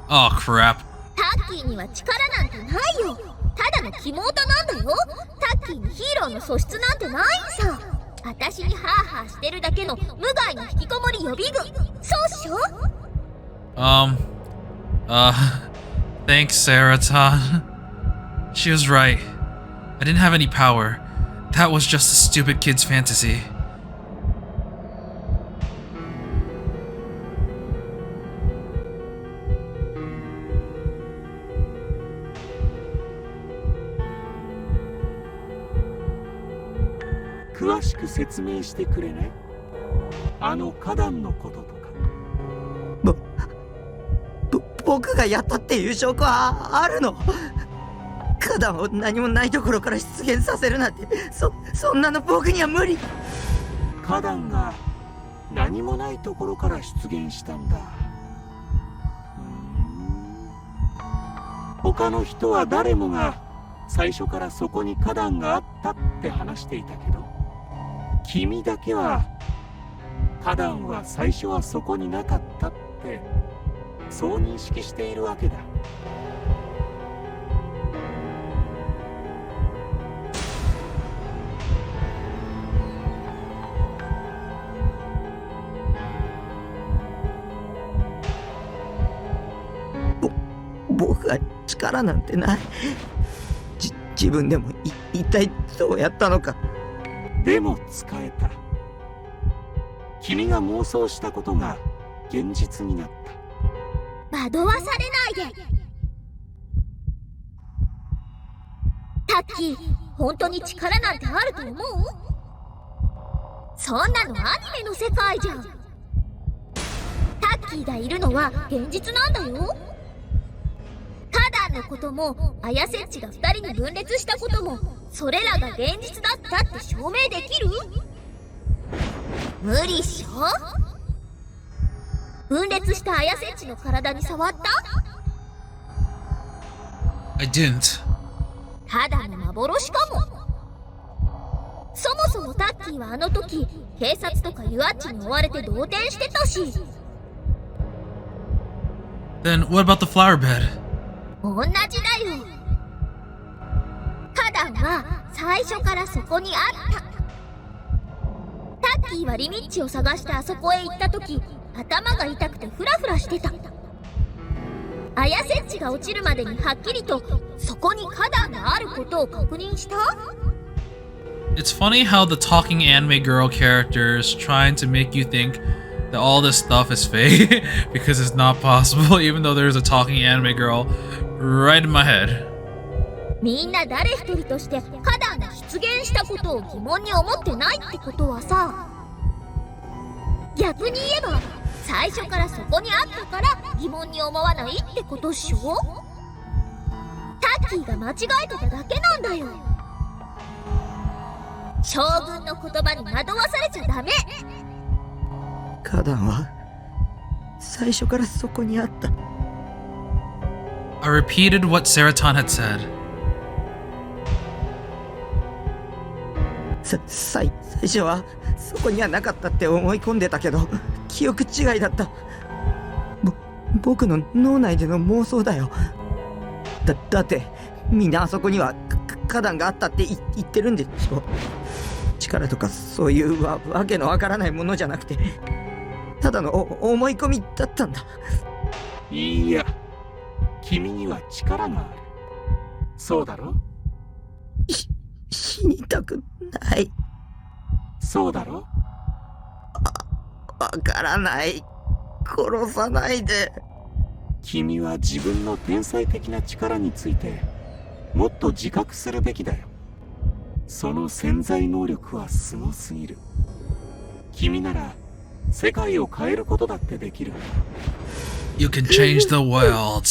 Oh crap. タッキーには力なんてないよ。ただの肝オタなんだよ。タッキーにヒーローの素質なんてないさ。私にハーハーしてるだけの無害な引きこもり予備軍。そうっしょ？ Thanks, Sarah-tan. She was right. I didn't have any power. That was just a stupid kid's fantasy. "詳しく説明してくれね。あの花壇のこととか。僕がやったっていう証拠はあるの？花壇を何もないところから出現させるなんて、そんなの僕には無理。花壇が何もないところから出現したんだ。他の人は誰もが最初からそこに花壇があったって話していたけど、君だけは花壇は最初はそこになかったってそう認識しているわけだ。僕は力なんてない。自分でも一体どうやったのか。でも使えた。君が妄想したことが現実になった。惑わされないで。タッキー、本当に力なんてあると思う？そんなのアニメの世界じゃん。タッキーがいるのは現実なんだよ。花壇のことも綾瀬っちが2人に分裂したこともそれらが現実だったって証明できる？無理っしょ？分裂した綾瀬っちの体に触った？ I didn't. ただの幻かも。そもそもタッキーはあの時警察とかユアッチに追われて動転してたし。 Then what about the flower bed? 同じだよ。花壇は最初からそこにあった。タッキーはリミッチを探してあそこへ行った時頭が痛くてフラフラしてた。綾瀬っちが落ちるまでにはっきりとそこに花壇があることを確認した。 It's funny how the talking anime girl character is trying to make you think that all this stuff is fake because it's not possible, even though there's a talking anime girl right in my head. みんな誰一人として花壇が出現したことを疑問に思ってないってことはさ、逆に言えば最初からそこにあったから疑問に思わないってことっしょ？タッキーが間違えてただけなんだよ。将軍の言葉に惑わされちゃダメ。花壇は最初からそこにあった。 I repeated what Saratan had said. 最初はそこにはなかったって思い込んでたけど、記憶違いだった。僕の脳内での妄想だよ。だってみんなあそこには花壇があったって言ってるんでしょ。力とかそういうわけのわからないものじゃなくて、ただの思い込みだったんだ。いや、君には力がある。そうだろ？死にたくない。そうだろ？わからない。殺さないで。君は自分の天才的な力についてもっと自覚するべきだよ。その潜在能力はすごすぎる。君なら世界を変えることだってできる。You can change the world.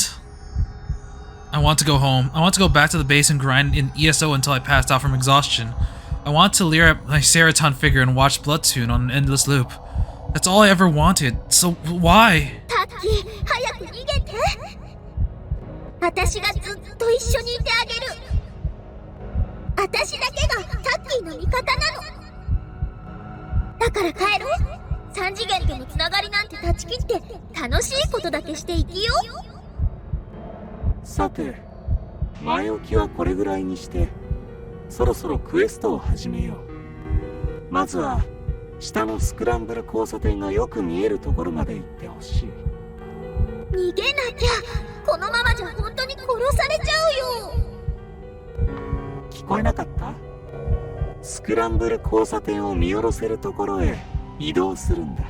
I want to go home. I want to go back to the base and grind in ESO until I passed out from exhaustion. I want to leer at my Seraton figure and watch Bloodtoon on an endless loop. That's all I ever wanted. So why? タッキー、早く逃げて。私がずっと一緒にいてあげる。私だけがタッキーの味方なの。だから帰ろう。三次元とのつながりなんて断ち切って楽しいことだけして生きよう。さて、前置きはこれぐらいにして、そろそろクエストを始めよう。まずは下のスクランブル交差点がよく見えるところまで行ってほしい。逃げなきゃ。このままじゃ本当に殺されちゃうよ。聞こえなかった？スクランブル交差点を見下ろせるところへ移動するんだ。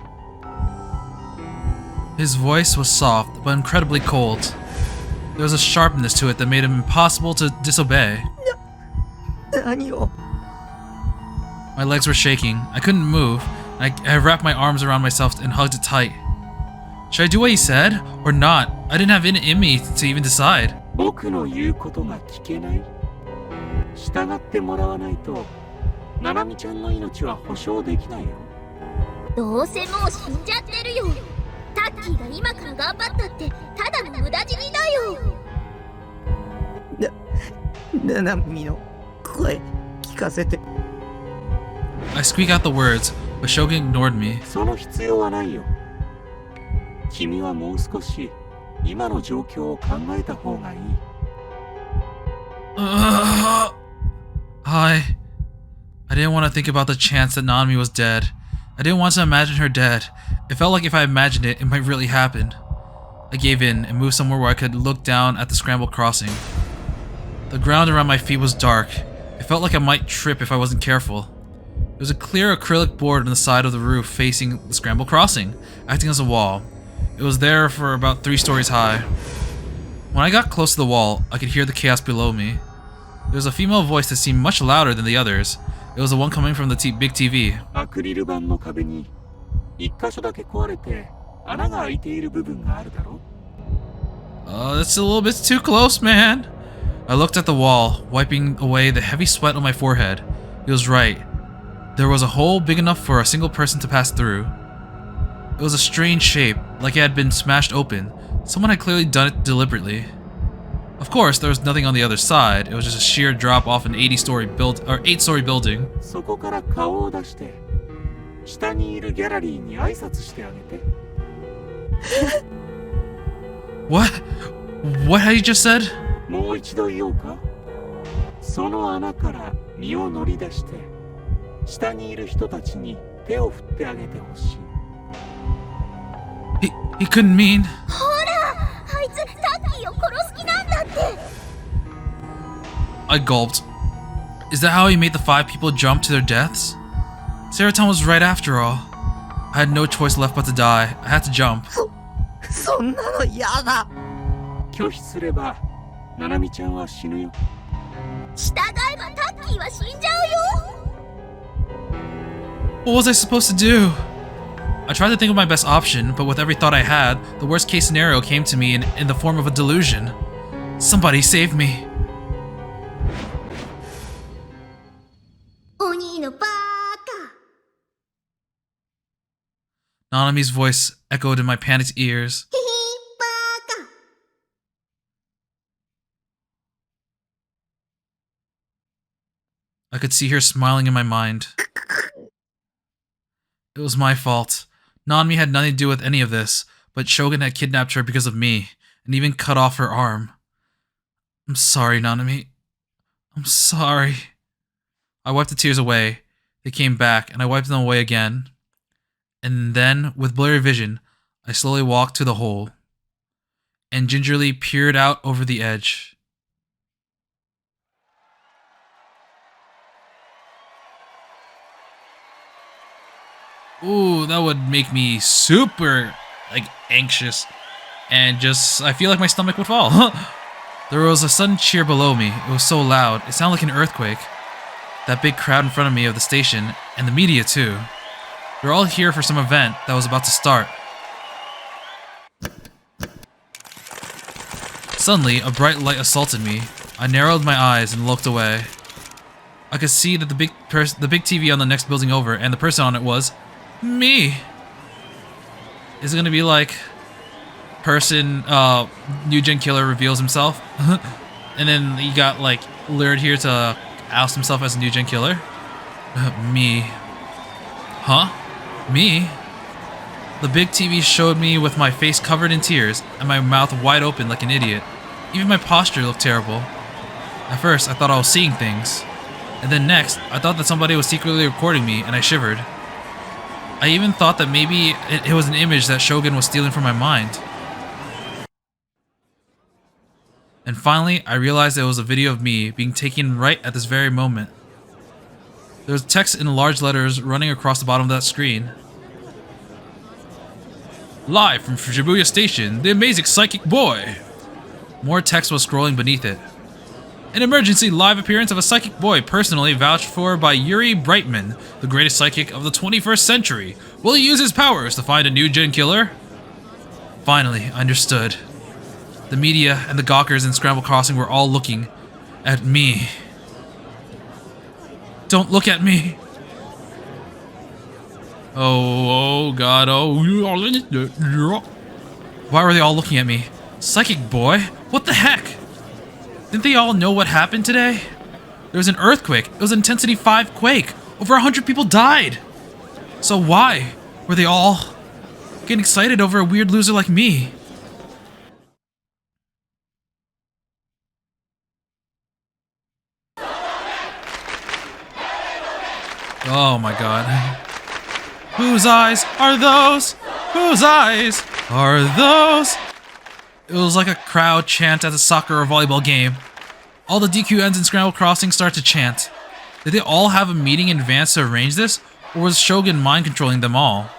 His voice was soft, but incredibly cold. There was a sharpness to it that made it impossible to disobey. 何を？ My legs were shaking. I couldn't move. I wrapped my arms around myself and hugged it tight. Should I do what he said or not? I didn't have it in me to even decide. 僕の言うことが聞けない？従ってもらわないと、ナナミちゃんの命は保証できないよ。どうせもう死んじゃってるよ。タッキーが今から頑張ったってただの無駄死にだよ。ナナミの声聞かせて。I squeaked out the words, but Shogun ignored me. その必要はないよ。君はもう少し今の状況を考えた方がいい。I didn't want to think about the chance that Nanami was dead. I didn't want to imagine her dead. It felt like if I imagined it, it might really happen. I gave in and moved somewhere where I could look down at the scrambled crossing. The ground around my feet was dark. It felt like I might trip if I wasn't careful. There was a clear acrylic board on the side of the roof facing the scrambled crossing, acting as a wall. It was there for about 3 stories high. When I got close to the wall, I could hear the chaos below me. There was a female voice that seemed much louder than the others. It was the one coming from the big TV. アクリル板の壁に一箇所だけ壊れて穴が開いている部分があるだろ。That's a little bit too close, man. I looked at the wall, wiping away the heavy sweat on my forehead. He was right. There was a hole big enough for a single person to pass through. It was a strange shape, like it had been smashed open. Someone had clearly done it deliberately. Of course, there was nothing on the other side. It was just a sheer drop off an 8-story building. そこから顔を出して下にいるギャラリーに挨拶してあげて。What? What had you just said? もう一度言おうか。その穴から身を乗り出して下にいる人たちに手を振ってあげてほしい。He couldn't mean. ほら、あいつタッキーを殺す気なんだって。I gulped. Is that how he made the 5 people jump to their deaths? Seraton was right after all. I had no choice left but to die. I had to jump. そんなの嫌だ。拒否すればナナミちゃんは死ぬよ。従えばタッキーは死んじゃうよ。What was I supposed to do? I tried to think of my best option, but with every thought I had, the worst case scenario came to me in the form of a delusion. Somebody save me. 鬼のバーカ。 Nanami's voice echoed in my panicked ears. ヒヒバーカ。I could see her smiling in my mind. It was my fault. Nanami had nothing to do with any of this, but Shogun had kidnapped her because of me, and even cut off her arm. I'm sorry, Nanami. I'm sorry. I wiped the tears away. They came back, and I wiped them away again. And then, with blurry vision, I slowly walked to the hole, and gingerly peered out over the edge. Ooh, that would make me super, anxious. And I feel like my stomach would fall. There was a sudden cheer below me. It was so loud, it sounded like an earthquake. That big crowd in front of me of the station, and the media too. They're all here for some event that was about to start. Suddenly, a bright light assaulted me. I narrowed my eyes and looked away. I could see that the big TV on the next building over, and the person on it was me. Is it gonna be like new gen killer reveals himself, and then he got lured here to oust himself as a new gen killer? Me. Huh? Me? The big TV showed me with my face covered in tears and my mouth wide open like an idiot. Even my posture looked terrible. At first, I thought I was seeing things. And then next, I thought that somebody was secretly recording me, and I shivered. I even thought that maybe it was an image that Shogun was stealing from my mind. And finally, I realized it was a video of me being taken right at this very moment. There was text in large letters running across the bottom of that screen. Live from Shibuya Station, the amazing psychic boy! More text was scrolling beneath it. An emergency live appearance of a psychic boy personally vouched for by Yuri Brightman, the greatest psychic of the 21st century. Will he use his powers to find a new gen killer? Finally, I understood. The media and the gawkers in Scramble Crossing were all looking at me. Don't look at me. Oh God, Why were they all looking at me? Psychic boy? What the heck? Didn't they all know what happened today? There was an earthquake. It was an intensity 5 quake. Over 100 people died. So why were they all getting excited over a weird loser like me? Oh my God. Whose eyes are those? Whose eyes are those? It was like a crowd chant at a soccer or volleyball game. All the DQNs in Scramble Crossing start to chant. Did they all have a meeting in advance to arrange this? Or was Shogun mind controlling them all?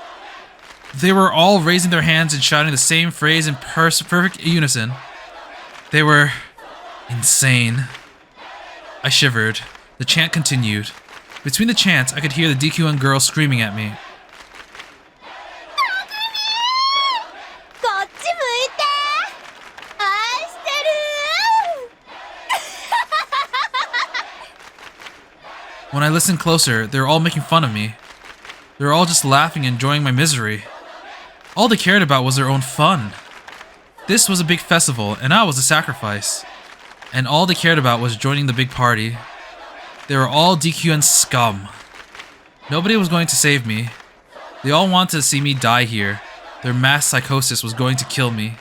They were all raising their hands and shouting the same phrase in perfect unison. They were insane. I shivered. The chant continued. Between the chants, I could hear the DQN girl screaming at me. When I listened closer, they were all making fun of me. They were all just laughing and enjoying my misery. All they cared about was their own fun. This was a big festival, and I was a sacrifice. And all they cared about was joining the big party. They were all DQN scum. Nobody was going to save me. They all wanted to see me die here. Their mass psychosis was going to kill me.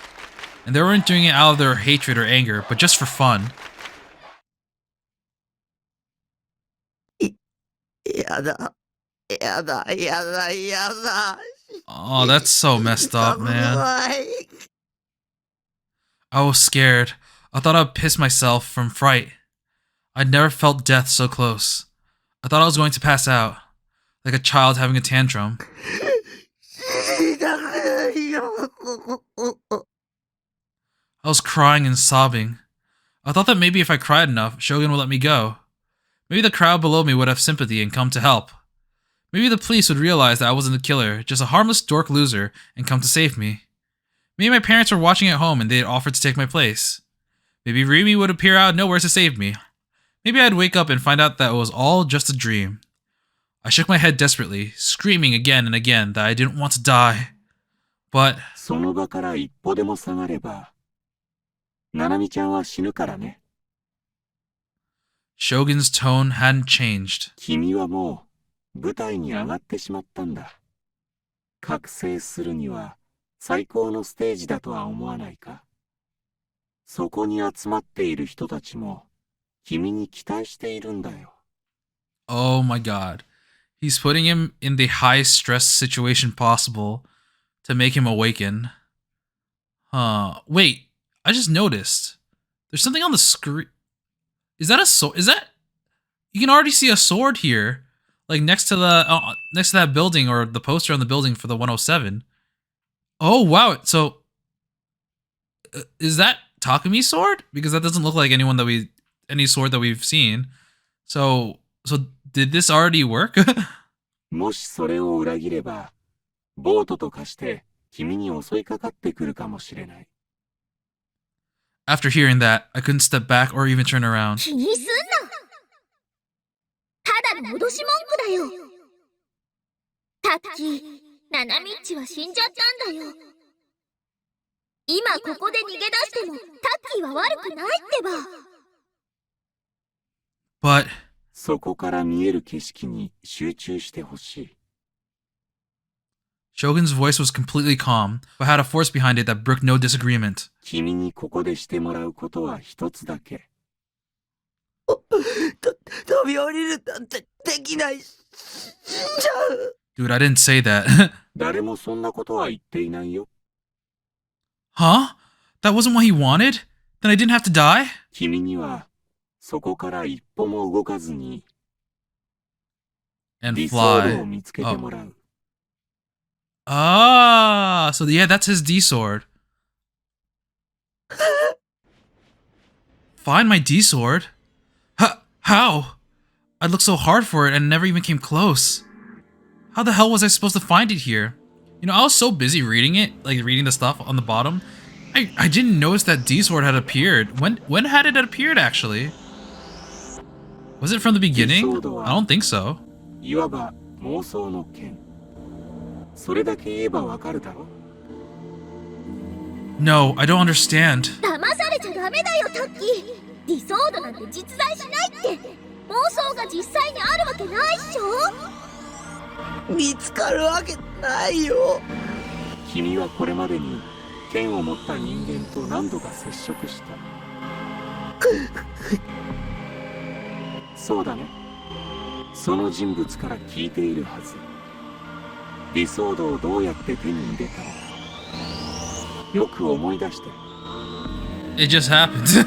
And they weren't doing it out of their hatred or anger, but just for fun. Oh, that's so messed up, man. I was scared. I thought I'd piss myself from fright. I'd never felt death so close. I thought I was going to pass out, like a child having a tantrum. I was crying and sobbing. I thought that maybe if I cried enough, Shogun would let me go. Maybe the crowd below me would have sympathy and come to help. Maybe the police would realize that I wasn't the killer, just a harmless dork loser, and come to save me. Maybe my parents were watching at home and they'd offered to take my place. Maybe Rimi would appear out of nowhere to save me. Maybe I'd wake up and find out that it was all just a dream. I shook my head desperately, screaming again and again that I didn't want to die. But... その場から一歩でも下がれば、ナナミちゃんは死ぬからね。Shogun's tone hadn't changed. 君はもう舞台に上がってしまったんだ。覚醒するには最高のステージだとは思わないか？そこに集まっている人たちも君に期待しているんだよ。Oh my god. He's putting him in the highest stress situation possible to make him awaken. Wait, I just noticed. There's something on the screen. Is that a sword? Is that... You can already see a sword here. Like next to that building, or the poster on the building for the 107. Oh, wow. So... is that Takumi's sword? Because that doesn't look like any sword that we've seen. So did this already work? もしそれを裏切れば、ボートと化して君に襲いかかってくるかもしれない。After hearing that, I couldn't step back or even turn around. 気にすんな。ただの脅し文句だよ。タッキー、ナナミッチは死んじゃったんだよ。今ここで逃げ出してもタッキーは悪くないってば。But そこから見える景色に集中してほしい。Shogun's voice was completely calm, but had a force behind it that brooked no disagreement. 君にここでしてもらうことは一つだけ。飛び降りるなんてできない。死んじゃう。Dude, I didn't say that. 誰もそんなことは言っていないよ。Huh? That wasn't what he wanted? Then I didn't have to die? 君にはそこから一歩も動かずに And 理想像 fly. を見つけてもらう。Ah, so yeah, that's his D-sword. Find my D-sword? How? I looked so hard for it and never even came close. How the hell was I supposed to find it here? You know, I was so busy reading it, like reading the stuff on the bottom. I didn't notice that D-sword had appeared. When had it appeared, actually? Was it from the beginning? I don't think so. いわば妄想の剣。それだけ言えばわかるだろ。No, I don't understand. 騙されちゃダメだよタッキー。理想度なんて実在しないって。妄想が実際にあるわけないっしょ。見つかるわけないよ。君はこれまでに剣を持った人間と何度か接触した。そうだね。その人物から聞いているはず。理想度をどうやって手に入れたのか。よく思い出して。It just happened.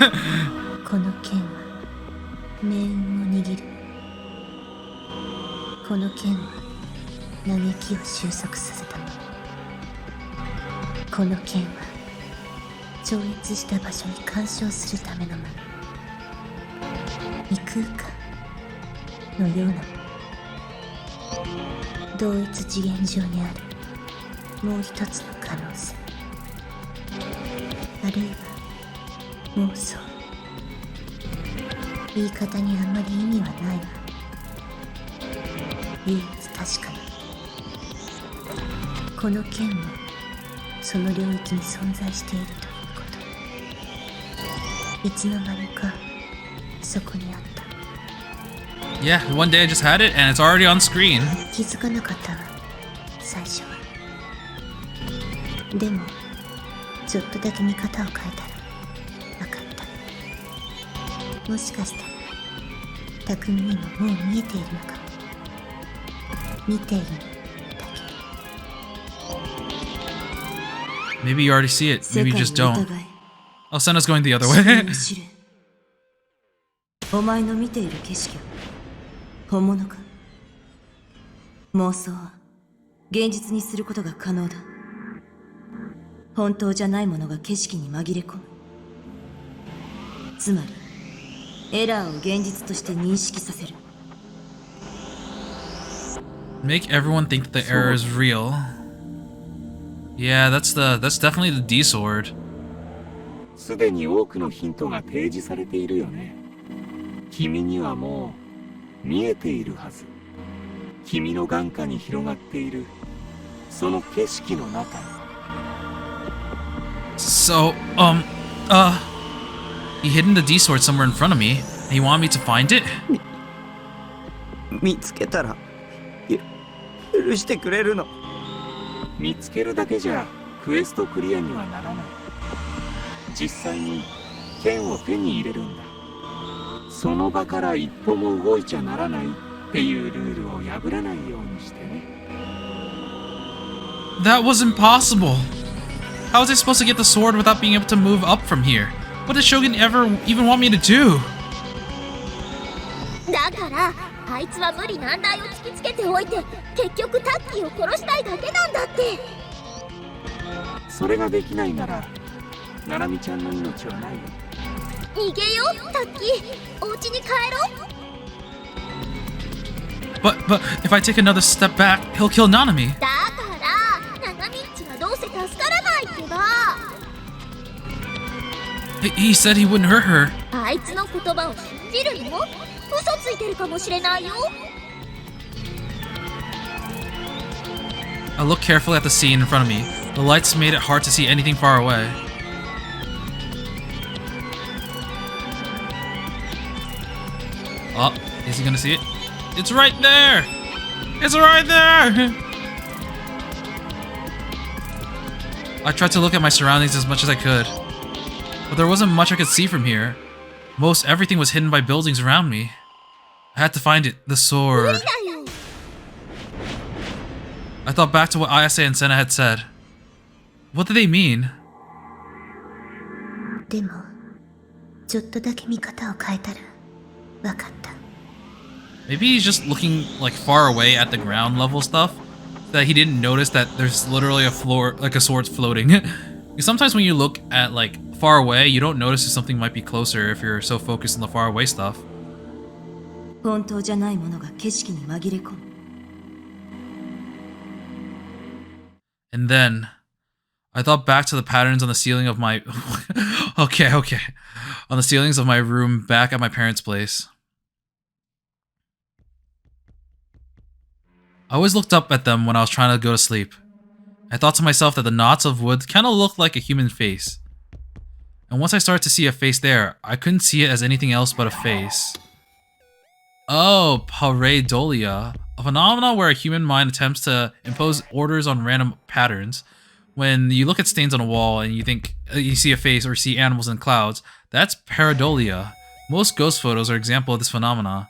この剣は命運を握る。この剣は嘆きを収束させた。この剣は超越した場所に干渉するためのもの。異空間のようなもの。同一次元上にあるもう一つの可能性、あるいは妄想。言い方にあんまり意味はないわ。唯一確かにこの剣もその領域に存在しているということ。いつの間にかそこにあった。Yeah, one day I just had it and it's already on screen. 気づかなかったわ、最初は。でもちょっとだけ見方を変えたら分かった。もしかしたら匠にももう見えているのかも。見ているだけ。 Maybe you already see it, maybe you just don't. Oh, Senna's going the other 知 way. る知る。お前の見ている景色は本物か。妄想は現実にすることが可能だ。本当じゃないものが景色に紛れ込む。つまりエラーを現実として認識させる。 Make everyone think that the error is real. Yeah, that's definitely the D sword. すでに多くのヒントが提示されているよね。君にはもう見えているはず。君の眼下に広がっているその景色の中に。So, he hidden the D sword somewhere in front of me. And you want me to find it? 見つけたら許してくれるの？見つけるだけじゃクエストクリアにはならない。実際に剣を手に入れるんだ。その場から一歩も動いちゃならないっていうルールを破らないようにしてね。That was impossible. How was I supposed to get the sword without being able to move up from here? What did Shogun ever even want me to do? だからあいつは無理難題を突きつけておいて結局タッキーを殺したいだけなんだって。それができないならナナミちゃんの命はないよ。逃げようタッキー、お家に帰ろう。But if I take another step back, he'll kill Nanami. だからナナミッチはどうせ助からないってば。He said he wouldn't hurt her. あいつの言葉を信じるの？嘘ついてるかもしれないよ。I looked carefully at the scene in front of me. The lights made it hard to see anything far away. Oh, is he gonna see it? It's right there! It's right there! I tried to look at my surroundings as much as I could, but there wasn't much I could see from here. Most everything was hidden by buildings around me. I had to find it, the sword. I thought back to what Ayase and Senna had said. What did they mean? でもちょっとだけ見方を変えたらわかった。 Maybe he's just looking like far away at the ground level stuff, that he didn't notice that there's literally a floor, like a sword's floating. Because sometimes when you look at like far away, you don't notice if something might be closer if you're so focused on the far away stuff. 本当じゃないものが景色に紛れ込む。 And then I thought back to the patterns on the ceiling of my okay. On the ceilings of my room back at my parents' place. I always looked up at them when I was trying to go to sleep. I thought to myself that the knots of wood kind of looked like a human face. And once I started to see a face there, I couldn't see it as anything else but a face. Oh, pareidolia. A phenomenon where a human mind attempts to impose orders on random patterns. When you look at stains on a wall and you think you see a face or see animals in clouds, that's pareidolia. Most ghost photos are an example of this phenomena.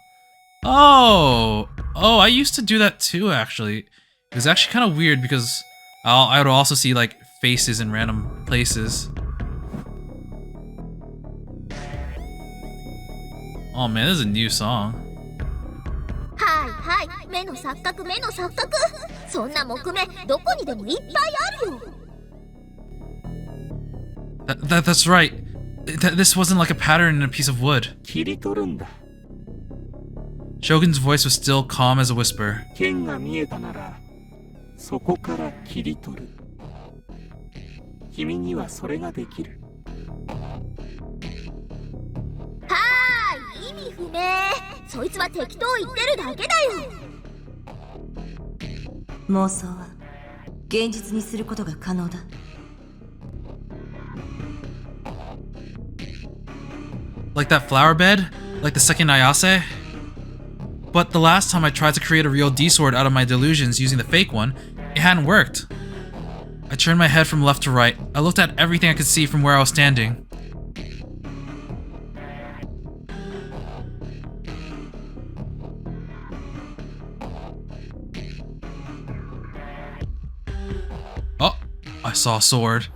Oh, I used to do that too, actually. It was actually kind of weird because I would also see like faces in random places. Oh man, this is a new song. はいはい、目の錯覚目の錯覚。そんな木目どこにでもいっぱいあるよ。That's right. This wasn't like a pattern in a piece of wood. 切り取るんだ。 Shogun's voice was still calm as a whisper. 剣が見えたならそこから切り取る。君にはそれができる。はーい、意味不明。そいつは適当言ってるだけだよ。妄想は現実にすることが可能だ。Like that flower bed? Like the second Ayase? But the last time I tried to create a real D-sword out of my delusions using the fake one, it hadn't worked. I turned my head from left to right. I looked at everything I could see from where I was standing. Oh, I saw a sword.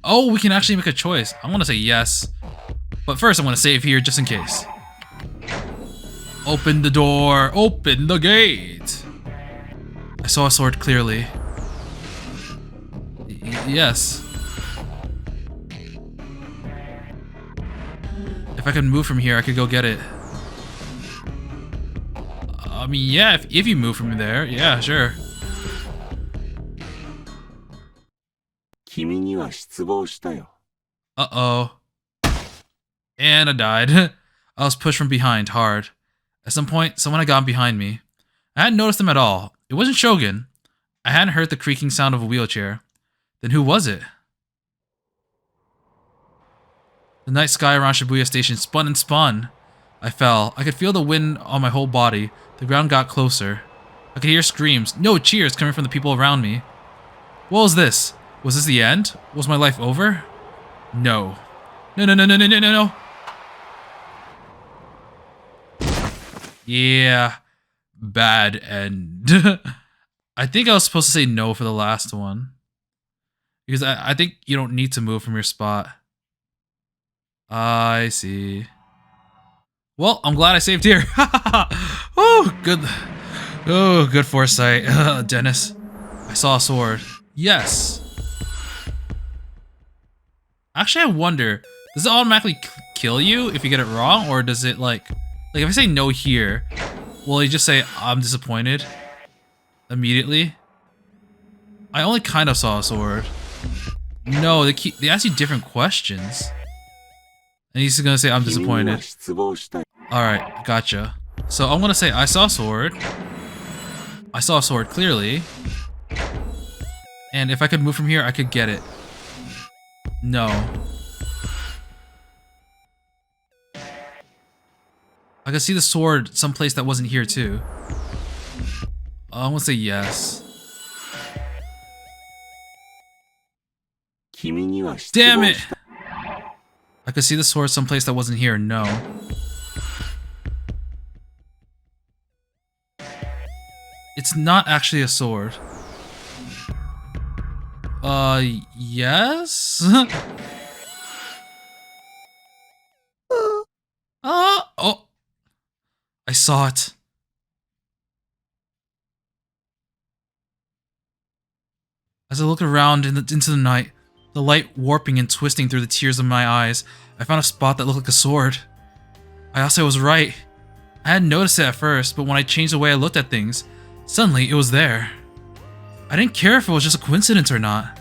Oh, we can actually make a choice. I want to say yes. But first, I want to save here just in case. Open the door. Open the gate. I saw a sword clearly. Yes. If I could move from here, I could go get it. I mean, yeah, if you move from there, yeah, sure. 君には失望したよ。 Uh-oh. And I died. I was pushed from behind hard. At some point, someone had gotten behind me. I hadn't noticed them at all. It wasn't Shogun. I hadn't heard the creaking sound of a wheelchair. Then who was it? The night sky around Shibuya Station spun and spun. I fell. I could feel the wind on my whole body. The ground got closer. I could hear screams, no cheers, coming from the people around me. What was this? Was this the end? Was my life over? No. No, no, no, no, no, no, no, no. Yeah. Bad end. I think I was supposed to say no for the last one. Because I think you don't need to move from your spot. I see. Well, I'm glad I saved here. Oh, good. Oh, good foresight, Dennis. I saw a sword. Yes. Actually, I wonder, does it automatically kill you if you get it wrong, or does it like if I say no here, will he just say I'm disappointed immediately? I only kind of saw a sword. No, they ask you different questions. And he's gonna say I'm disappointed. Alright, gotcha. So I'm gonna say I saw a sword. I saw a sword clearly. And if I could move from here, I could get it. No. I could see the sword someplace that wasn't here too. I'm gonna say yes. Damn it! I could see the sword someplace that wasn't here. No. It's not actually a sword. Yes? Oh. I saw it. As I look around into the night, the light warping and twisting through the tears of my eyes, I found a spot that looked like a sword. I also was right. I hadn't noticed it at first, but when I changed the way I looked at things, suddenly it was there. I didn't care if it was just a coincidence or not.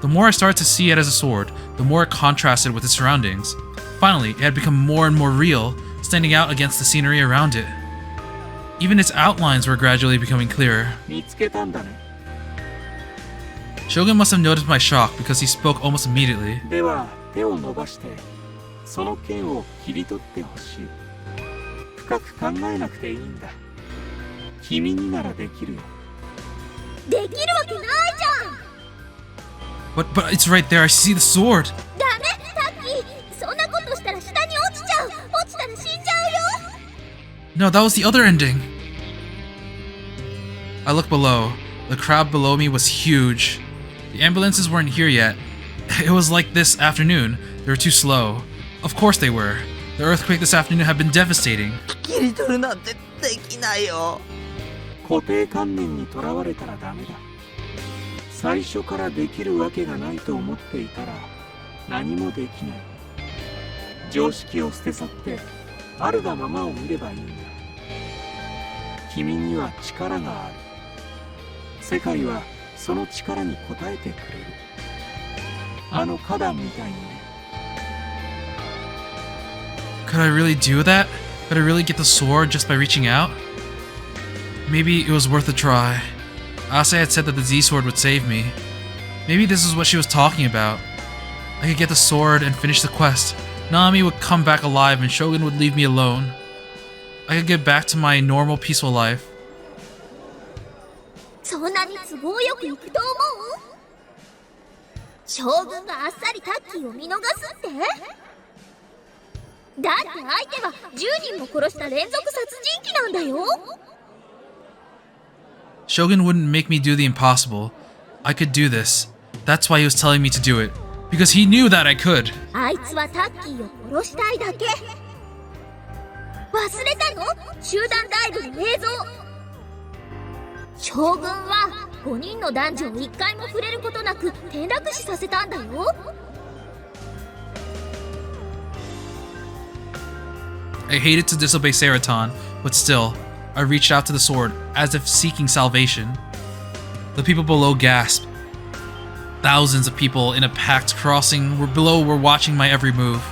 The more I started to see it as a sword, the more it contrasted with its surroundings. Finally, it had become more and more real, standing out against the scenery around it. Even its outlines were gradually becoming clearer. Shogun must have noticed my shock because he spoke almost immediately. But it's right there, I see the sword! No, that was the other ending! I looked below. The crowd below me was huge. The ambulances weren't here yet. It was like this afternoon. They were too slow. Of course they were. The earthquake this afternoon had been devastating. Could I really do that? Could I really get the sword just by reaching out? Maybe it was worth a try. Ase had said that the Z-sword would save me. Maybe this is what she was talking about. I could get the sword and finish the quest. Naomi would come back alive and Shogun would leave me alone. I could get back to my normal, peaceful life. そんなに都合よくいくと思う？将軍があっさりタッキーを見逃すって？だって相手は10人も殺した連続殺人鬼なんだよ。Shogun wouldn't make me do the impossible. I could do this. That's why he was telling me to do it. Because he knew that I could. あいつはタッキーを殺したいだけ。忘れたの？集団ダイブの映像。将軍は5人の男女を1回も触れることなく転落死させたんだよ。I hated to disobey Seraton, but still, I reached out to the sword, as if seeking salvation. The people below gasped. Thousands of people in a packed crossing below were watching my every move.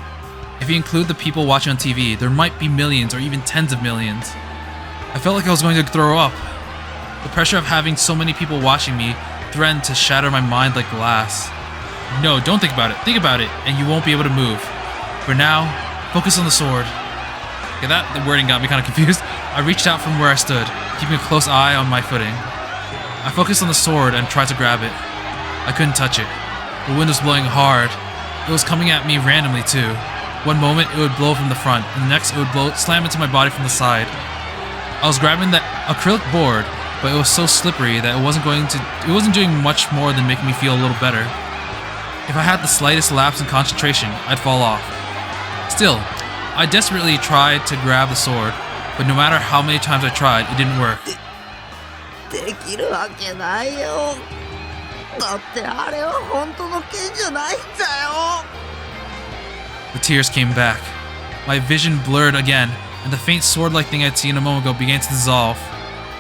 If you include the people watching on TV, there might be millions or even tens of millions. I felt like I was going to throw up. The pressure of having so many people watching me threatened to shatter my mind like glass. No, don't think about it. Think about it, and you won't be able to move. For now, focus on the sword. Okay, the wording got me kind of confused. I reached out from where I stood, keeping a close eye on my footing. I focused on the sword and tried to grab it. I couldn't touch it. The wind was blowing hard. It was coming at me randomly too. One moment it would blow from the front, and the next it would slam into my body from the side. I was grabbing the acrylic board, but it was so slippery that it wasn't doing much more than making me feel a little better. If I had the slightest lapse in concentration, I'd fall off. Still, I desperately tried to grab the sword, but no matter how many times I tried, it didn't work. できるわけないよ。だってあれは本当の剣じゃないんだよ。 The tears came back. My vision blurred again, and the faint sword-like thing I'd seen a moment ago began to dissolve.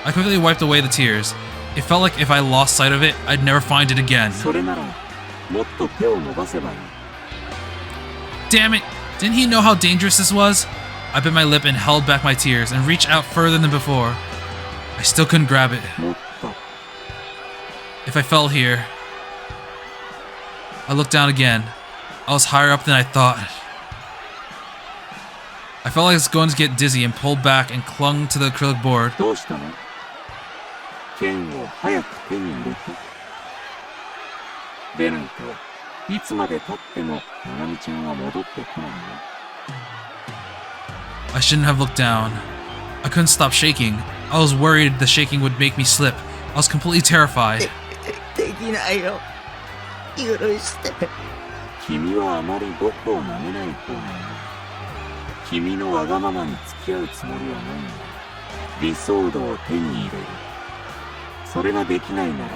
I quickly wiped away the tears. It felt like if I lost sight of it, I'd never find it again. それならもっと手を伸ばせばいい。 Damn it! Didn't he know how dangerous this was? I bit my lip and held back my tears and reached out further than before. I still couldn't grab it. もっと If I fell here... I looked down again. I was higher up than I thought. I felt like I was going to get dizzy and pulled back and clung to the acrylic board. どうしたの？剣を早く手に入れて。でないといつまで経ってもナナミちゃんは戻ってこないよ。 I shouldn't have looked down. I couldn't stop shaking. I was worried the shaking would make me slip. I was completely terrified. できないよ。許して。君はあまり僕を舐めない方がいい。君のわがままに付き合うつもりはないんだ。理想度を手に入れる。それができないなら、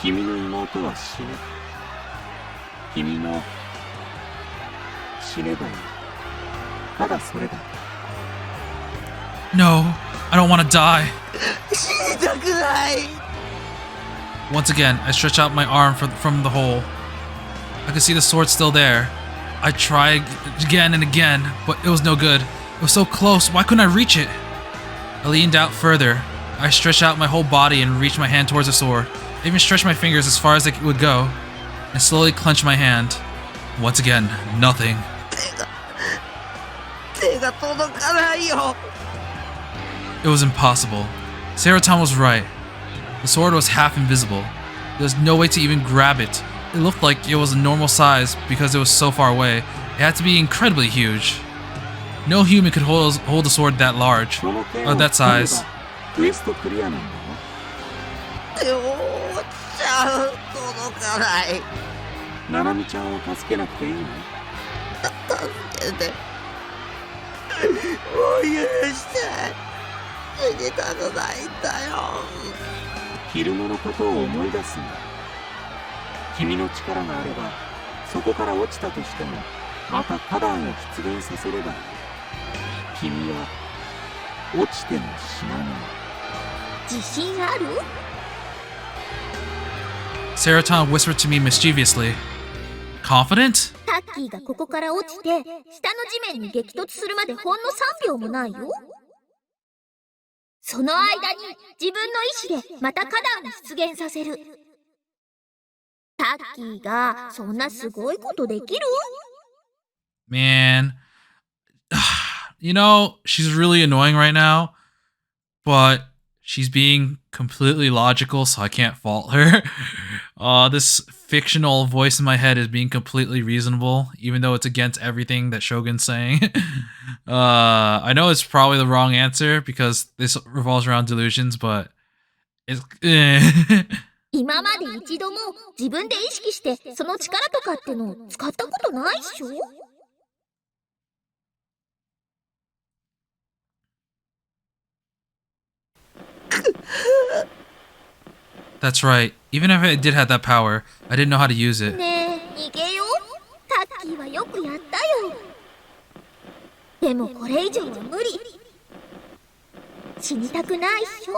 君の妹は死ぬ。君も死ねばいい。ただそれだ。 No, I don't want to die. 死にたくない。 Once again, I stretched out my arm from the hole. I could see the sword still there. I tried again and again, but it was no good. It was so close, why couldn't I reach it? I leaned out further. I stretched out my whole body and reached my hand towards the sword. I even stretched my fingers as far as they would go, and slowly clenched my hand. Once again, nothing. 手が届かないよ。 It was impossible. Serotan was right. The sword was half invisible. There was no way to even grab it. It looked like it was a normal size because it was so far away. It had to be incredibly huge. No human could hold a sword that large, or that size. クエストクリアなんだよ。でもちゃん届かない。ナナミちゃんを助けなくていいの？助けて。もう許して。死にたくないんだよ。昼間のことを思い出すんだ。君の力があれば、そこから落ちたとしても、また花壇を出現させればいい。君は落ちても死なない。自信ある？ Serotan whispered to me mischievously. Confident? タッキーがここから落ちて、下の地面に激突するまでほんの3秒もないよ。その間に自分の意志でまた花壇を出現させる。タッキーがそんなすごいことできる？ Man. You know, she's really annoying right now, but she's being completely logical, so I can't fault her. This fictional voice in my head is being completely reasonable, even though it's against everything that Shogun's saying. I know it's probably the wrong answer because this revolves around delusions, but it's 今まで一度も自分で意識してその力とかってのを使ったことないっしょ？ That's right. Even if I did have that power, I didn't know how to use it. ねえ、逃げよう。タッキーはよくやったよ。でもこれ以上は無理。死にたくないっしょ？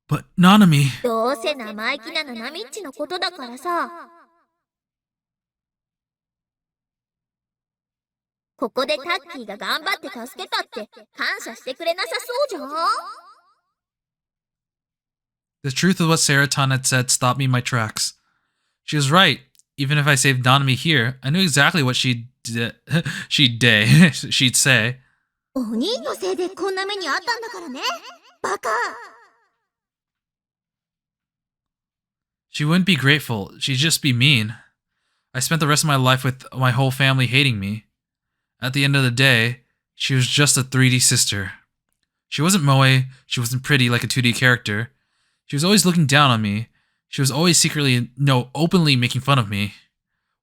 But Nanami... どうせ生意気なナナミッチのことだからさ。ここでタッキーが頑張って助けたって感謝してくれなさそうじゃん。The truth of what Serotan had said stopped me in my tracks. She was right. Even if I saved Nanami here, I knew exactly what she'd say. お兄のせいでこんな目にあったんだからね。バカ。She wouldn't be grateful. She'd just be mean. I spent the rest of my life with my whole family hating me. At the end of the day, she was just a 3D sister. She wasn't moe, she wasn't pretty like a 2D character. She was always looking down on me. She was always secretly, no, openly making fun of me.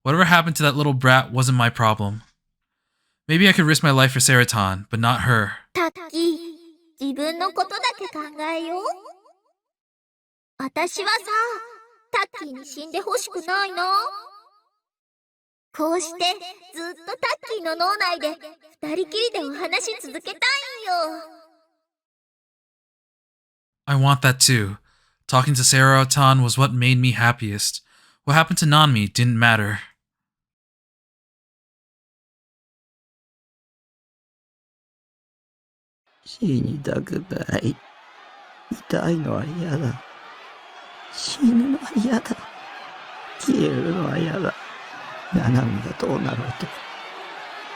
Whatever happened to that little brat wasn't my problem. Maybe I could risk my life for Serotan, but not her. タッキー、自分のことだけ考えよう。私はさ、タッキーに死んでほしくないな。こうしてずっとタッキーの脳内で二人きりでお話し続けたいんよ。I want that too. Talking to Serotan was what made me happiest. What happened to Nanmi didn't matter. 死にたくない。痛いのは嫌だ。死ぬのは嫌だ。消えるのは嫌だ。ナナミがどうなろうと。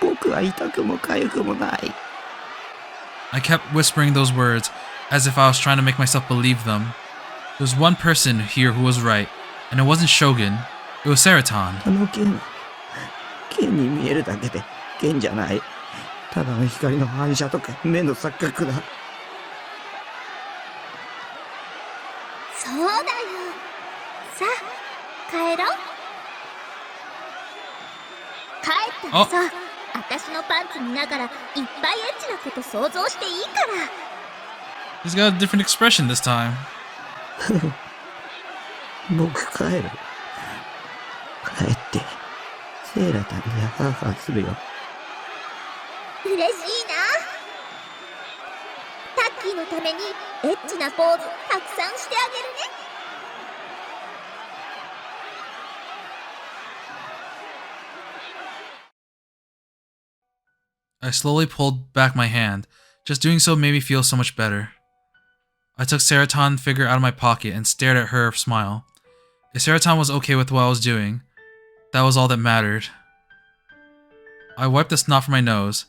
僕は痛くも痒くもない。I kept whispering those words as if I was trying to make myself believe them. There was one person here who was right, and it wasn't Shogun. It was Serotan. あの剣に見えるだけで剣じゃない。ただの光の反射とか目の錯覚だ。そうだよ。さあ、帰ろう。帰ったらさ、私のパンツ見ながらいっぱいエッチなこと想像していいから。He's got a different expression this time. 僕帰る。帰ってセーラタにハーハーするよ。嬉しいな。タッキーのためにエッチなポーズたくさんしてあげるね。I slowly pulled back my hand. Just doing so made me feel so much better. I took Serotan's figure out of my pocket and stared at her smile. If Serotan was okay with what I was doing, that was all that mattered. I wiped the snot from my nose.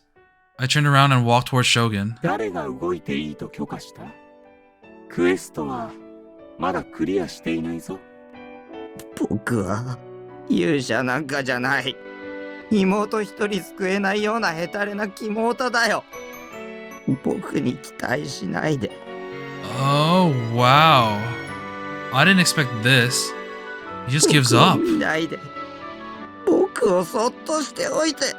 I turned around and walked towards Shogun. 誰が動いていいと許可した？クエストはまだクリアしていないぞ。僕は勇者なんかじゃない。妹一人救えないようなヘタレな妹だよ。僕に期待しないで。Oh, wow. I didn't expect this. He just gives up. 僕を見ないで。僕をそっとしておいて。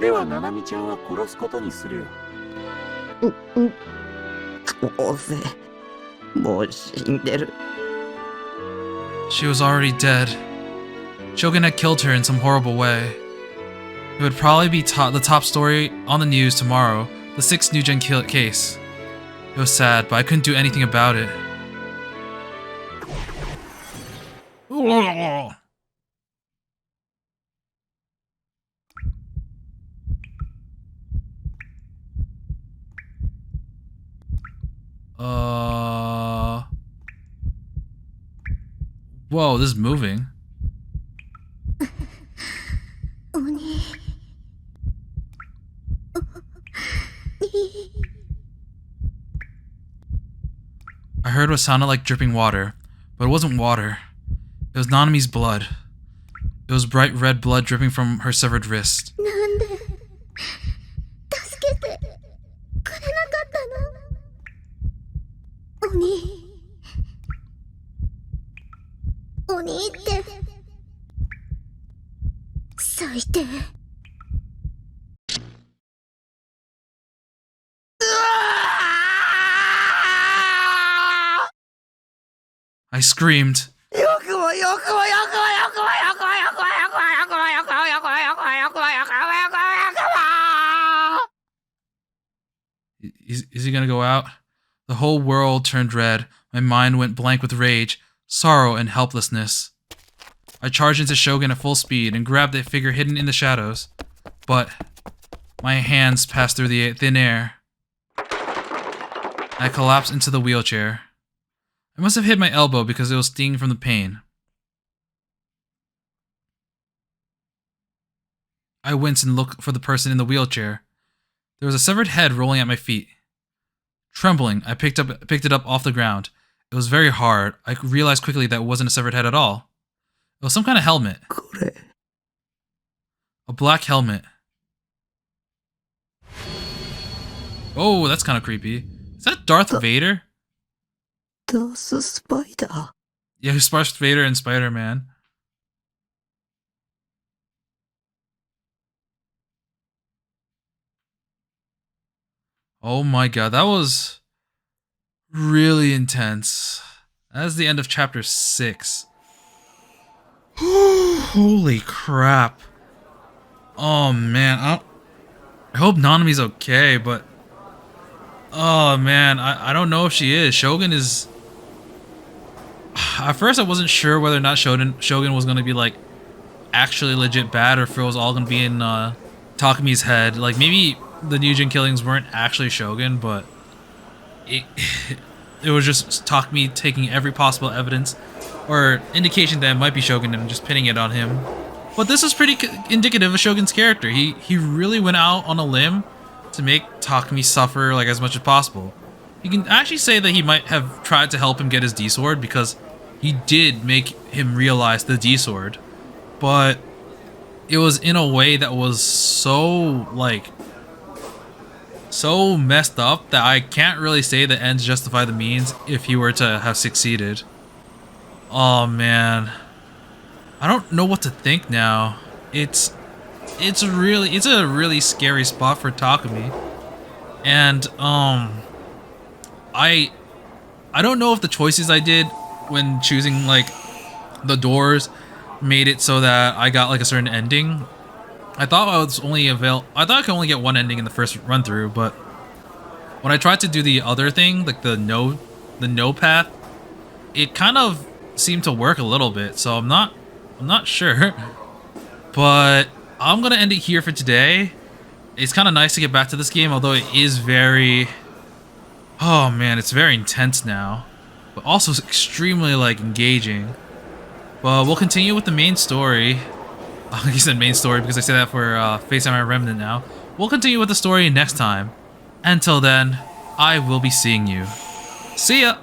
ではナナミちゃんは殺すことにするよ。どうせもう死んでる。She was already dead. Shogun had killed her in some horrible way. It would probably be the top story on the news tomorrow, the 6th New Gen case. It was sad, but I couldn't do anything about it. Whoa, this is moving. I heard what sounded like dripping water, but it wasn't water. It was Nanami's blood. It was bright red blood dripping from her severed wrist. なんで助けてくれなかったの？お兄って最低。I screamed. Is he gonna go out? The whole world turned red. My mind went blank with rage, sorrow, and helplessness. I charged into Shogun at full speed and grabbed the figure hidden in the shadows. But my hands passed through the thin air. I collapsed into the wheelchair. I must have hit my elbow because it was stinging from the pain. I winced and looked for the person in the wheelchair. There was a severed head rolling at my feet. Trembling, I picked it up off the ground. It was very hard. I realized quickly that it wasn't a severed head at all. It was some kind of helmet. A black helmet. Oh, that's kind of creepy. Is that Darth Vader? Darth Spider. Yeah, who's Darth Vader and Spider-Man. Oh my god, that was really intense. That's the end of chapter 6. Holy crap. Oh man, I hope Nanami's okay, but oh man, I don't know if she is. Shogun is... At first I wasn't sure whether or not Shogun was going to be like actually legit bad, or if it was all going to be in Takami's head. Like maybe the Nujin killings weren't actually Shogun, but it was just Takami taking every possible evidence or indication that it might be Shogun and just pinning it on him. But this is pretty indicative of Shogun's character. He really went out on a limb to make Takami suffer like as much as possible. You can actually say that he might have tried to help him get his D-sword, because he did make him realize the D-sword, but it was in a way that was so messed up that I can't really say the ends justify the means if he were to have succeeded. Oh man, I don't know what to think now. It's a really scary spot for Takami, and I don't know if the choices I did when choosing like the doors made it so that I got like a certain ending. I thought I could only get one ending in the first run through, but when I tried to do the other thing, like the no path, it kind of seemed to work a little bit. So I'm not sure, but I'm gonna end it here for today. It's kind of nice to get back to this game, although it is very... Oh man, it's very intense now, but also extremely like engaging. But we'll continue with the main story. I said main story because I say that for Face Samurai Remnant now. We'll continue with the story next time. Until then, I will be seeing you. See ya!